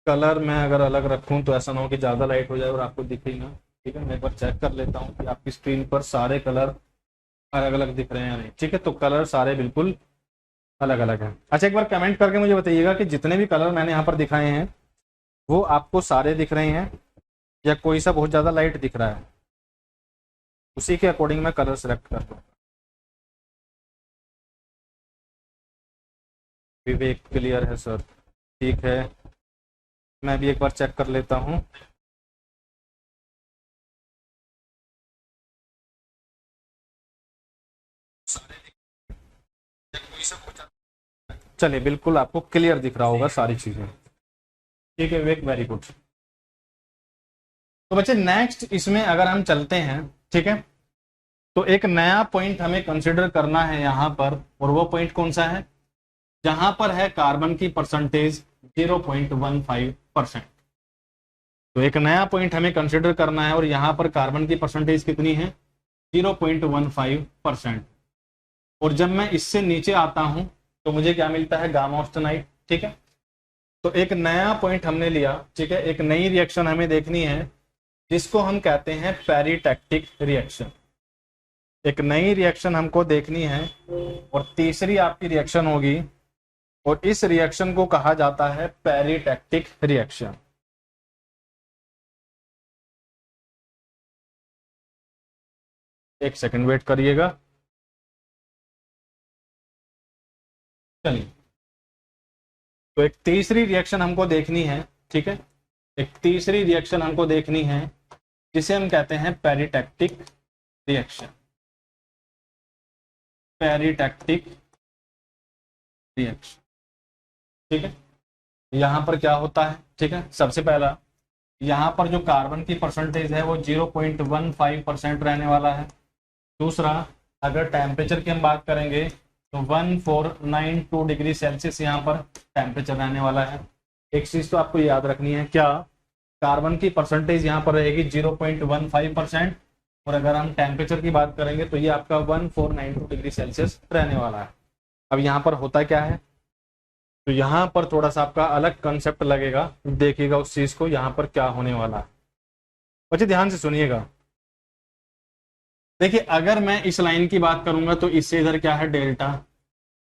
S1: कलर मैं अगर अलग रखूं तो ऐसा ना हो कि ज्यादा लाइट हो जाए और आपको दिखे ना, ठीक है। मैं एक बार चेक कर लेता हूं कि आपकी स्क्रीन पर सारे कलर अलग अलग दिख रहे हैं या नहीं, ठीक है। तो कलर सारे बिल्कुल अलग अलग हैं। अच्छा, एक बार कमेंट करके मुझे बताइएगा कि जितने भी कलर मैंने यहाँ पर दिखाए हैं वो आपको सारे दिख रहे हैं या कोई सा बहुत ज्यादा लाइट दिख रहा है, उसी के अकॉर्डिंग मैं कलर सेलेक्ट कर दूँ। विवेक क्लियर है सर, ठीक है। मैं भी एक बार चेक कर लेता हूँ। चलिए, बिल्कुल आपको क्लियर दिख रहा होगा सारी चीजें, ठीक है विवेक, वेरी गुड। तो बच्चे नेक्स्ट इसमें अगर हम चलते हैं, ठीक है, तो एक नया पॉइंट हमें कंसिडर करना है यहाँ पर, और वो पॉइंट कौन सा है? जहां पर है कार्बन की परसेंटेज 0.15%। तो एक नया पॉइंट हमें कंसिडर करना है और यहां पर कार्बन की परसेंटेज कितनी है? 0.15%। और जब मैं इससे नीचे आता हूं तो मुझे क्या मिलता है? गामा ऑक्टेनाइड, ठीक है। तो एक नया पॉइंट हमने लिया, ठीक है, एक नई रिएक्शन हमें देखनी है जिसको हम कहते हैं पेरिटैक्टिक रिएक्शन। एक नई रिएक्शन हमको देखनी है और तीसरी आपकी रिएक्शन होगी, और इस रिएक्शन को कहा जाता है पेरिटैक्टिक रिएक्शन। एक सेकंड वेट करिएगा। चलिए, तो एक तीसरी रिएक्शन हमको देखनी है, ठीक है। एक तीसरी रिएक्शन हमको देखनी है जिसे हम कहते हैं पेरिटैक्टिक रिएक्शन। पेरिटैक्टिक रिएक्शन, ठीक है। यहां पर क्या होता है? ठीक है, सबसे पहला यहां पर जो कार्बन की परसेंटेज है वो 0.15% रहने वाला है। दूसरा, अगर टेम्परेचर की हम बात करेंगे तो 1492 डिग्री सेल्सियस यहाँ पर टेम्परेचर रहने वाला है। एक चीज तो आपको याद रखनी है, क्या? कार्बन की परसेंटेज यहाँ पर रहेगी 0.15%, और अगर हम टेम्परेचर की बात करेंगे तो ये आपका 1492 डिग्री सेल्सियस रहने वाला है। अब यहाँ पर होता क्या है, तो यहाँ पर थोड़ा सा आपका अलग कंसेप्ट लगेगा, देखिएगा उस चीज को यहाँ पर क्या होने वाला है। बच्चे ध्यान से सुनिएगा। देखिए, अगर मैं इस लाइन की बात करूंगा तो इससे इधर क्या है? डेल्टा।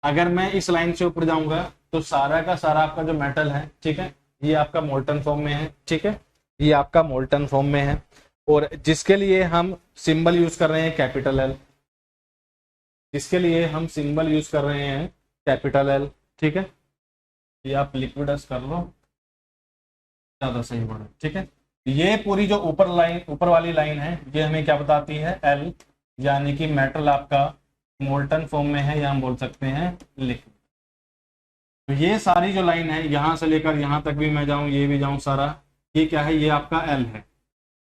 S1: अगर मैं इस लाइन से ऊपर जाऊंगा तो सारा का सारा आपका जो मेटल है, ठीक है, ये आपका मोल्टन फॉर्म में है, ठीक है, ये आपका मोल्टन फॉर्म में है, और जिसके लिए हम सिंबल यूज कर रहे हैं कैपिटल एल, जिसके लिए हम सिंबल यूज कर रहे हैं कैपिटल एल, ठीक है। ये आप लिक्विडस कर लो, ज़्यादा सही पड़े। ठीक है, ये पूरी जो ऊपर वाली लाइन है ये हमें क्या बताती है, एल, यानी कि मेटल आपका मोल्टन फॉर्म में है, या हम बोल सकते हैं लिक्विड। तो ये सारी जो लाइन है यहाँ से लेकर यहाँ तक भी मैं जाऊँ, ये भी जाऊँ सारा, ये क्या है, ये आपका एल है।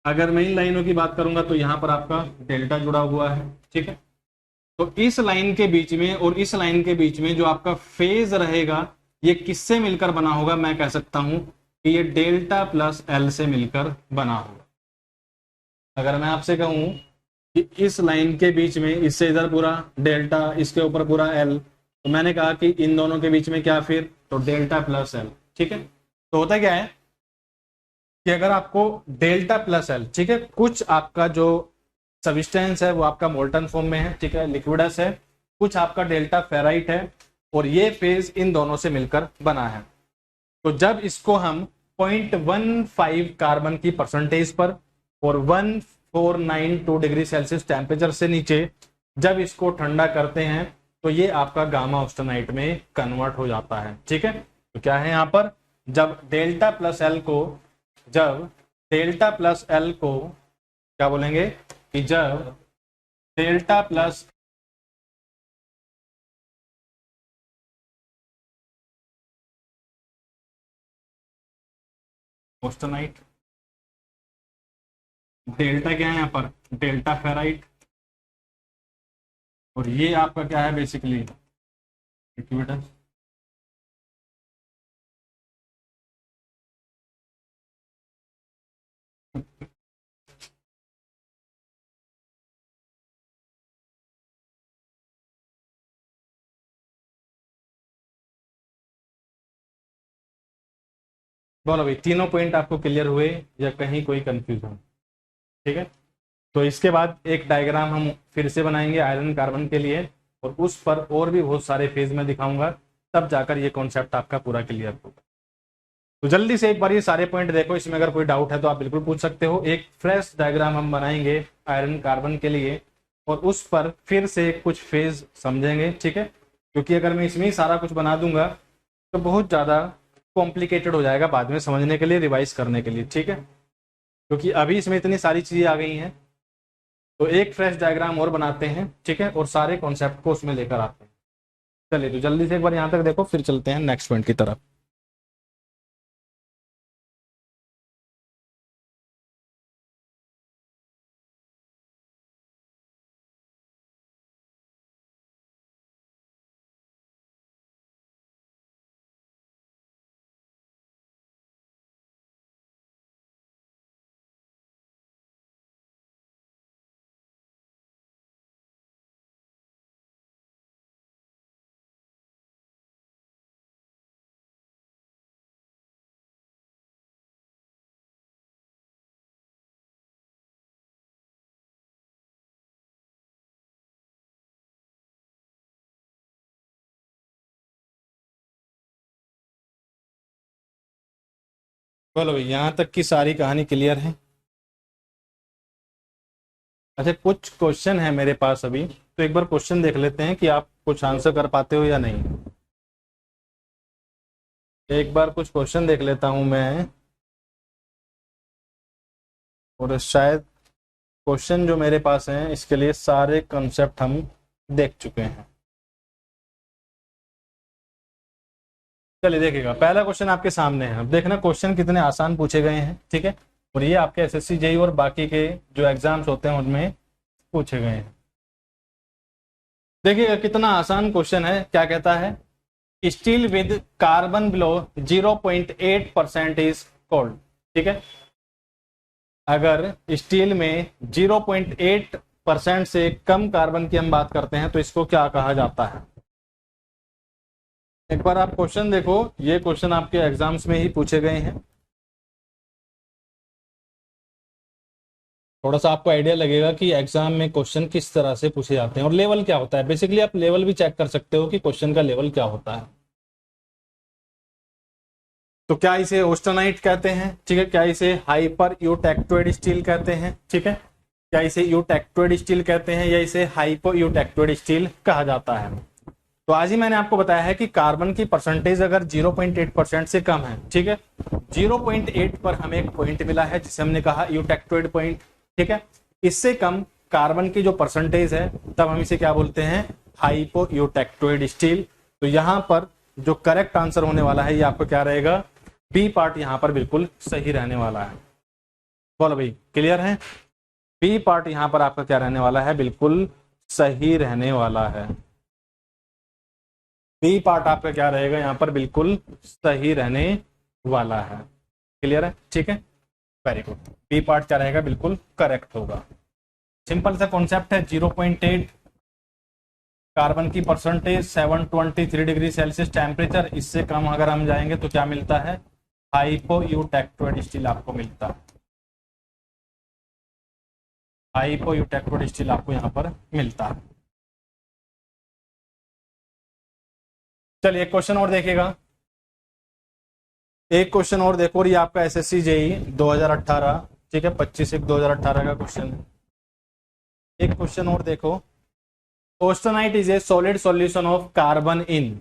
S1: अगर मैं इन लाइनों की बात करूंगा तो यहाँ पर आपका डेल्टा जुड़ा हुआ है। ठीक है, तो इस लाइन के बीच में और इस लाइन के बीच में जो आपका फेज रहेगा ये किससे मिलकर बना होगा, मैं कह सकता हूं कि ये डेल्टा प्लस एल से मिलकर बना होगा। अगर मैं आपसे कहूं कि इस लाइन के बीच में, इससे इधर पूरा डेल्टा, इसके ऊपर पूरा एल, तो मैंने कहा कि इन दोनों के बीच में क्या, फिर तो डेल्टा प्लस एल। ठीक है, तो होता क्या है कि अगर आपको डेल्टा प्लस एल, ठीक है, कुछ आपका जो सब्सटेंस है वो आपका मोल्टन फॉर्म में है, ठीक है, लिक्विडस है, कुछ आपका डेल्टा फेराइट है, और ये फेज इन दोनों से मिलकर बना है। तो जब इसको हम 0.15 कार्बन की परसेंटेज पर और 1492 डिग्री सेल्सियस टेम्परेचर से नीचे जब इसको ठंडा करते हैं तो ये आपका गामा ऑस्टेनाइट में कन्वर्ट हो जाता है। ठीक है, तो क्या है यहाँ पर, जब डेल्टा प्लस एल को क्या बोलेंगे कि जब डेल्टा प्लस ऑस्टेनाइट, डेल्टा क्या है यहाँ पर, डेल्टा फेराइट, और ये आपका क्या है बेसिकली लिक्विडस। बोलो भाई, तीनों पॉइंट आपको क्लियर हुए या कहीं कोई कंफ्यूजन? ठीक है, तो इसके बाद एक डायग्राम हम फिर से बनाएंगे आयरन कार्बन के लिए, और उस पर और भी बहुत सारे फेज में दिखाऊंगा, तब जाकर ये कॉन्सेप्ट आपका पूरा क्लियर होगा। तो जल्दी से एक बार ये सारे पॉइंट देखो, इसमें अगर कोई डाउट है तो आप बिल्कुल पूछ सकते हो। एक फ्रेश डायग्राम हम बनाएंगे आयरन कार्बन के लिए, और उस पर फिर से कुछ फेज समझेंगे। ठीक है, क्योंकि अगर मैं इसमें ही सारा कुछ बना दूंगा तो बहुत ज़्यादा कॉम्प्लिकेटेड हो जाएगा बाद में समझने के लिए, रिवाइज करने के लिए। ठीक है, क्योंकि अभी इसमें इतनी सारी चीज़ें आ गई हैं, तो एक फ्रेश डायग्राम और बनाते हैं। ठीक है, और सारे कॉन्सेप्ट को उसमें लेकर आते हैं। चलिए, तो जल्दी से एक बार यहाँ तक देखो, फिर चलते हैं नेक्स्ट पॉइंट की तरफ। बोलो भाई, यहाँ तक की सारी कहानी क्लियर है? अच्छा, कुछ क्वेश्चन है मेरे पास अभी, तो एक बार क्वेश्चन देख लेते हैं कि आप कुछ आंसर कर पाते हो या नहीं। एक बार कुछ क्वेश्चन देख लेता हूं मैं, और शायद क्वेश्चन जो मेरे पास हैं इसके लिए सारे कॉन्सेप्ट हम देख चुके हैं। चलिए देखिएगा, पहला क्वेश्चन आपके सामने है। अब देखना क्वेश्चन कितने आसान पूछे गए हैं। ठीक है, और ये आपके एसएससी जेईई और बाकी के जो एग्जाम्स होते हैं उनमें पूछे गए हैं। देखिएगा कितना आसान क्वेश्चन है। क्या कहता है, steel with carbon below 0.8% is cold. ठीक है, अगर स्टील में 0.8% से कम कार्बन की हम बात करते हैं तो इसको क्या कहा जाता है? एक बार आप क्वेश्चन देखो, ये क्वेश्चन आपके एग्जाम्स में ही पूछे गए हैं। थोड़ा सा आपको आइडिया लगेगा कि एग्जाम में क्वेश्चन किस तरह से पूछे जाते हैं और लेवल क्या होता है। बेसिकली आप लेवल भी चेक कर सकते हो कि क्वेश्चन का लेवल क्या होता है। तो क्या इसे ऑस्टेनाइट कहते हैं? ठीक है, क्या इसे हाइपर यूटेक्टोइड स्टील कहते हैं? ठीक है, क्या इसे यूटेक्टोइड स्टील कहते हैं या इसे हाइपो यूटेक्टोइड स्टील कहा जाता है? तो आज ही मैंने आपको बताया है कि कार्बन की परसेंटेज अगर 0.8% से कम है, ठीक है, 0.8 पर हमें एक पॉइंट मिला है जिसे हमने कहा यूटेक्टोइड पॉइंट, ठीक है, इससे कम कार्बन की जो परसेंटेज है तब हम इसे क्या बोलते हैं, हाइपो यूटेक्टोइड स्टील। तो यहां पर जो करेक्ट आंसर होने वाला है ये आपको क्या रहेगा, बी पार्ट यहां पर बिल्कुल सही रहने वाला है। बोलो भाई, क्लियर है? बी पार्ट यहां पर आपका क्या रहने वाला है, बिल्कुल सही रहने वाला है। बी पार्ट आपका क्या रहेगा यहां पर, बिल्कुल सही रहने वाला है। क्लियर है? ठीक है, वेरी गुड। बी पार्ट क्या रहेगा, बिल्कुल करेक्ट होगा। सिंपल सा कॉन्सेप्ट है, 0.8 कार्बन की परसेंटेज, 723 डिग्री सेल्सियस टेम्परेचर, इससे कम अगर हम जाएंगे तो क्या मिलता है, हाइपो यूटेक्टोइड स्टील आपको मिलता है। हाइपो यूटेक्टोइड स्टील आपको यहां पर मिलता है। चलिए एक क्वेश्चन और देखिएगा, एक क्वेश्चन और देखो, और ये आपका एसएससी जेई 2018, ठीक है, 25/1/2018 का क्वेश्चन है। एक क्वेश्चन और देखो, austenite is a solid solution of carbon in,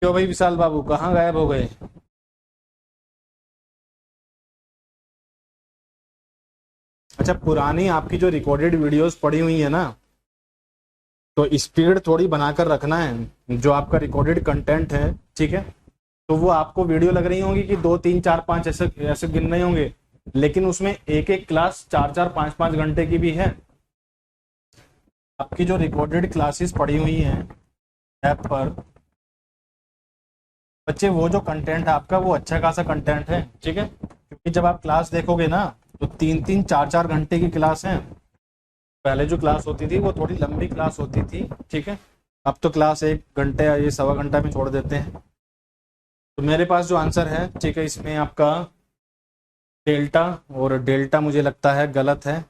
S1: क्यों भाई विशाल बाबू कहाँ गायब हो गए? अच्छा, पुरानी आपकी जो रिकॉर्डेड वीडियोस पड़ी हुई है ना, तो स्पीड थोड़ी बनाकर रखना है। जो आपका रिकॉर्डेड कंटेंट है, ठीक है, तो वो आपको वीडियो लग रही होंगी कि 2 3 4 5 ऐसे ऐसे गिन रहे होंगे, लेकिन उसमें एक एक क्लास 4 4 5 5 घंटे की भी है। आपकी जो रिकॉर्डेड क्लासेस पड़ी हुई हैं ऐप पर बच्चे, वो जो कंटेंट है आपका वो अच्छा खासा कंटेंट है, ठीक है, क्योंकि जब आप क्लास देखोगे ना तो 3 3 4 4 घंटे की क्लास है। पहले जो क्लास होती थी वो थोड़ी लंबी क्लास होती थी, ठीक है, अब तो क्लास 1 घंटे या ये 1.25 घंटा में छोड़ देते हैं। तो मेरे पास जो आंसर है, ठीक है, इसमें आपका डेल्टा, और डेल्टा मुझे लगता है गलत है।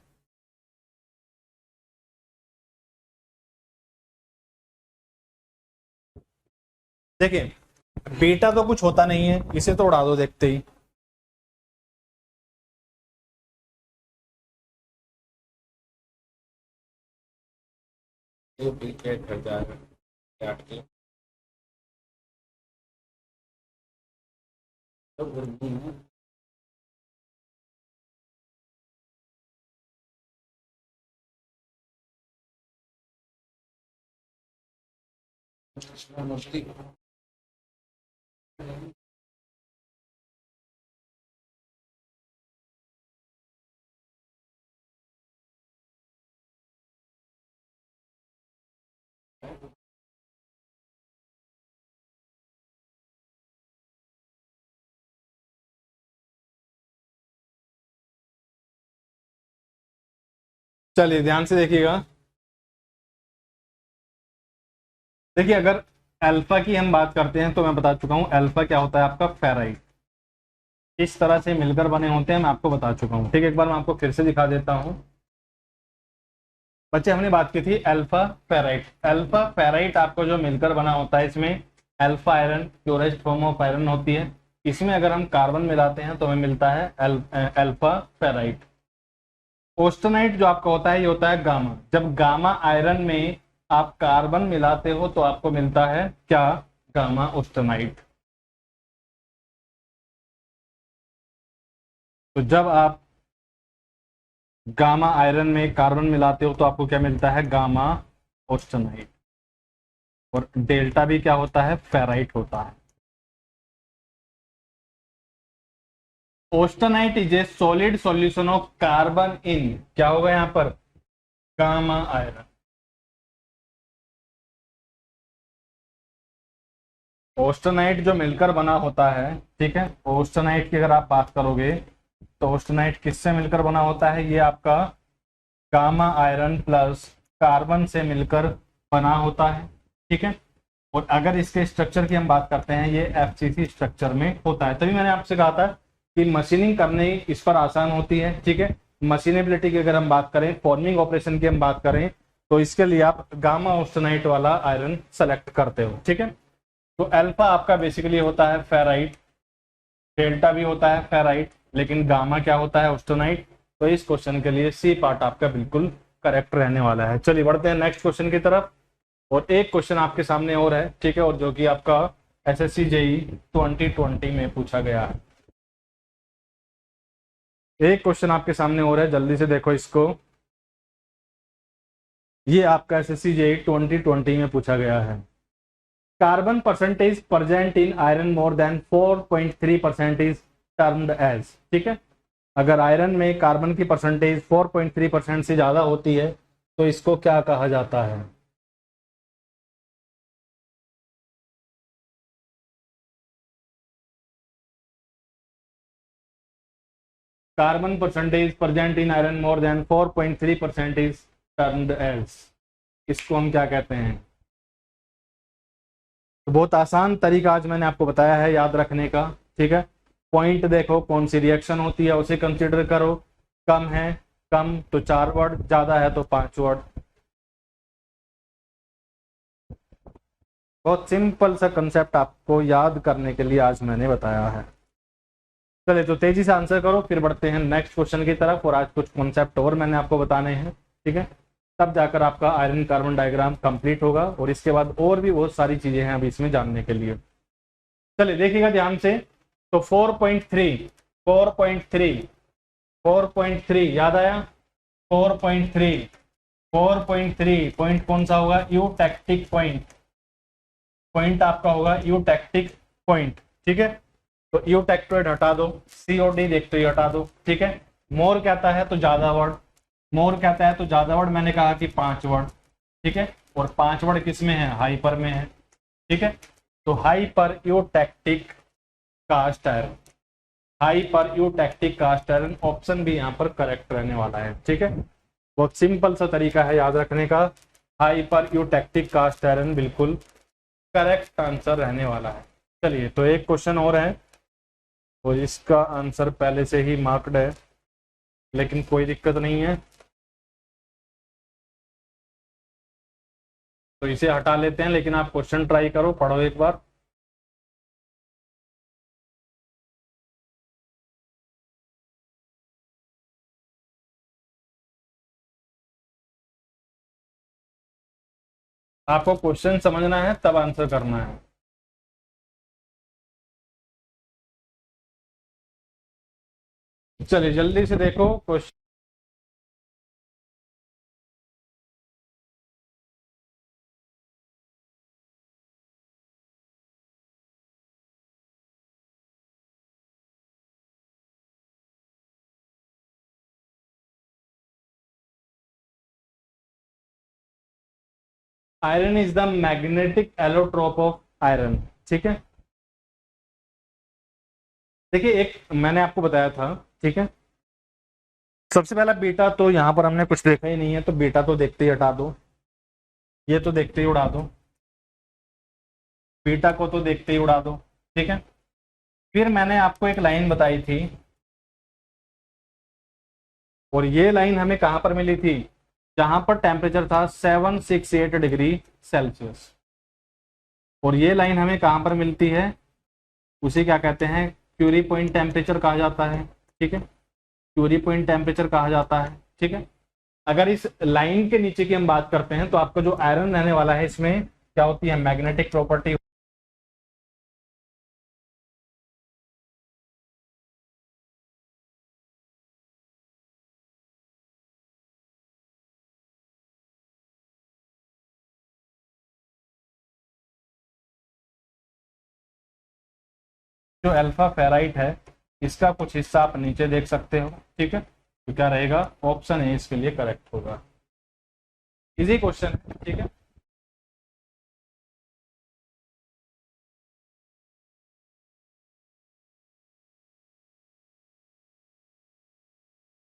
S1: देखिए, बीटा तो कुछ होता नहीं है, इसे तो उड़ा दो देखते ही। कर जाएगा चलिए ध्यान से देखिएगा। देखिए, अगर अल्फा की हम बात करते हैं तो मैं बता चुका हूं अल्फा क्या होता है, आपका फेराइट। इस तरह से मिलकर बने होते हैं, मैं आपको बता चुका हूं, ठीक है। एक बार मैं आपको फिर से दिखा देता हूं। बच्चे, हमने बात की थी अल्फा फेराइट। अल्फा फेराइट आपको जो मिलकर बना होता है, इसमें alpha iron, purest form of iron होती है। इसमें अगर हम कार्बन मिलाते हैं तो हमें मिलता है अल्फा फेराइट। ऑस्टेनाइट जो आपका होता है ये होता है गामा। जब गामा आयरन में आप कार्बन मिलाते हो तो आपको मिलता है क्या, गामा ऑस्टेनाइट। तो जब आप गामा आयरन में कार्बन मिलाते हो तो आपको क्या मिलता है, गामा ऑस्टेनाइट। और डेल्टा भी क्या होता है, फेराइट होता है। Austenite is a solid solution of carbon in, क्या होगा यहां पर, गामा आयरन। ऑस्टेनाइट जो मिलकर बना होता है, ठीक है, ऑस्टेनाइट की अगर आप बात करोगे तो ऑस्टेनाइट किससे मिलकर बना होता है, ये आपका गामा आयरन प्लस कार्बन से मिलकर बना होता है, ठीक है। और अगर इसके स्ट्रक्चर की हम बात करते हैं, ये एफसीसी स्ट्रक्चर में होता है। तभी मैंने आपसे कहा था कि मशीनिंग करने इस पर आसान होती है, ठीक है। मशीनेबिलिटी की अगर हम बात करें, फॉर्मिंग ऑपरेशन की हम बात करें, तो इसके लिए आप गामा ऑस्टेनाइट वाला आयरन सेलेक्ट करते हो, ठीक है। तो अल्फा आपका बेसिकली होता है फेराइट, डेल्टा भी होता है फेराइट, लेकिन गामा क्या होता है, ऑस्टेनाइट। तो इस क्वेश्चन के लिए सी पार्ट आपका बिल्कुल करेक्ट रहने वाला है। चलिए बढ़ते हैं नेक्स्ट क्वेश्चन की तरफ। और एक क्वेश्चन आपके सामने और है, ठीक है, और जो कि आपका एसएससी जेई 2020 में पूछा गया है। एक क्वेश्चन आपके सामने और है, जल्दी से देखो इसको। ये आपका एसएससी जेई 2020 में पूछा गया है। Carbon percentage present in iron more than 4.3% is termed as, ठीक है। अगर आयरन में कार्बन की परसेंटेज 4.3% से ज्यादा होती है तो इसको क्या कहा जाता है। Carbon percentage present in iron more than 4.3% is termed as, इसको हम क्या कहते हैं। तो बहुत आसान तरीका आज मैंने आपको बताया है याद रखने का, ठीक है। पॉइंट देखो, कौन सी रिएक्शन होती है उसे कंसीडर करो। कम है, कम तो 4 वर्ड, ज्यादा है तो 5 वर्ड। बहुत सिंपल सा कंसेप्ट आपको याद करने के लिए आज मैंने बताया है। चलिए तो तेजी से आंसर करो, फिर बढ़ते हैं नेक्स्ट क्वेश्चन की तरफ। और आज कुछ कॉन्सेप्ट और मैंने आपको बताने हैं, ठीक है। तब जाकर आपका आयरन कार्बन डायग्राम कंप्लीट होगा, और इसके बाद और भी बहुत सारी चीजें हैं अभी इसमें जानने के लिए। चलिए देखिएगा ध्यान से। तो 4.3, 4.3, 4.3 याद आया। 4.3, 4.3 पॉइंट कौन सा होगा, यूटेक्टिक पॉइंट। पॉइंट आपका होगा यूटेक्टिक पॉइंट, ठीक है। तो यूटेक्टोइड हटा दो, सीओडी देखते ही हटा दो, ठीक है। मोर कहता है तो ज्यादा वर्ड, मोर कहता है तो ज्यादा वर्ड, मैंने कहा कि 5 वर्ड, ठीक है। और 5 वर्ड किस में है, हाइपर में है, ठीक है। तो hyper eutectic cast iron, hyper eutectic cast iron option भी यहाँ पर करेक्ट रहने वाला है, ठीक है। बहुत सिंपल सा तरीका है याद रखने का। हाइपर यूटेक्टिक कास्ट आयरन बिल्कुल करेक्ट आंसर रहने वाला है। चलिए तो एक क्वेश्चन और है, और इसका आंसर पहले से ही मार्क्ड है, लेकिन कोई दिक्कत नहीं है, तो इसे हटा लेते हैं। लेकिन आप क्वेश्चन ट्राई करो, पढ़ो एक बार। आपको क्वेश्चन समझना है तब आंसर करना है। चलिए जल्दी से देखो question. Iron is the magnetic allotrope of iron, ठीक है। देखिए एक मैंने आपको बताया था, ठीक है। सबसे पहला बीटा, तो यहाँ पर हमने कुछ देखा ही नहीं है, तो बीटा तो देखते ही हटा दो, ये तो देखते ही उड़ा दो, बीटा को तो देखते ही उड़ा दो, ठीक है। फिर मैंने आपको एक लाइन बताई थी, और ये लाइन हमें कहां पर मिली थी, जहां पर टेम्परेचर था 768 डिग्री सेल्सियस। और ये लाइन हमें कहां पर मिलती है, उसे क्या कहते हैं, क्यूरी पॉइंट टेम्परेचर कहा जाता है, ठीक है। क्यूरी पॉइंट टेम्परेचर कहा जाता है, ठीक है। अगर इस लाइन के नीचे की हम बात करते हैं, तो आपका जो आयरन रहने वाला है इसमें क्या होती है, मैग्नेटिक प्रॉपर्टी। जो अल्फा फेराइट है, इसका कुछ हिस्सा आप नीचे देख सकते हो, ठीक है। तो क्या रहेगा, ऑप्शन ए इसके लिए करेक्ट होगा। इजी क्वेश्चन है, ठीक है।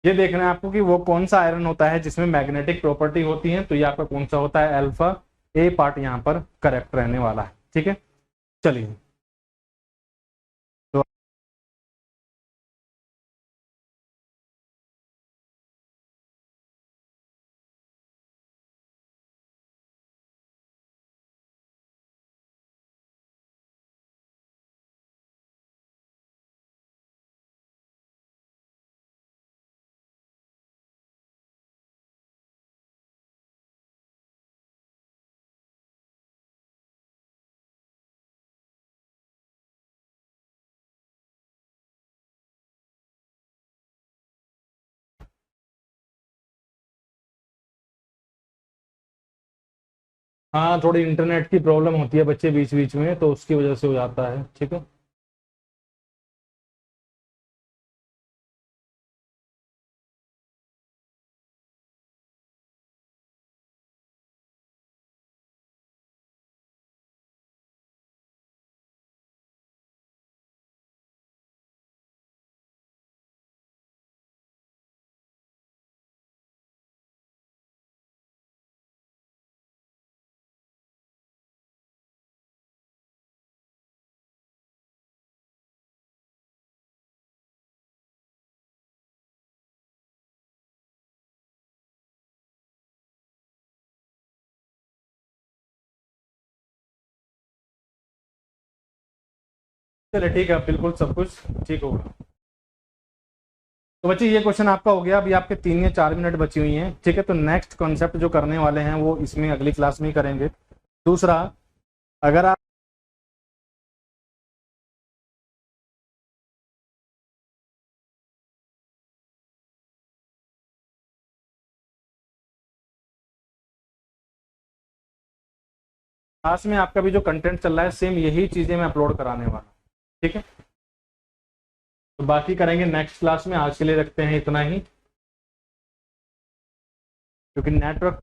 S1: ये देखना है आपको कि वो कौन सा आयरन होता है जिसमें मैग्नेटिक प्रॉपर्टी होती है, तो ये आपका कौन सा होता है, अल्फा। ए पार्ट यहाँ पर करेक्ट रहने वाला है, ठीक है। चलिए। हाँ, थोड़ी इंटरनेट की प्रॉब्लम होती है बच्चे बीच बीच में, तो उसकी वजह से हो जाता है। ठीक है। चलिए ठीक है, बिल्कुल सब कुछ ठीक होगा। तो बच्चे ये क्वेश्चन आपका हो गया। अभी आपके 3 या 4 मिनट बची हुई हैं। ठीक है, तो नेक्स्ट कॉन्सेप्ट जो करने वाले हैं वो इसमें अगली क्लास में ही करेंगे। दूसरा, अगर आप क्लास में आपका भी जो कंटेंट चल रहा है सेम यही चीजें मैं अपलोड कराने वाला हूँ। ठीक है, तो बाकी करेंगे नेक्स्ट क्लास में। आज के लिए रखते हैं इतना ही, क्योंकि नेटवर्क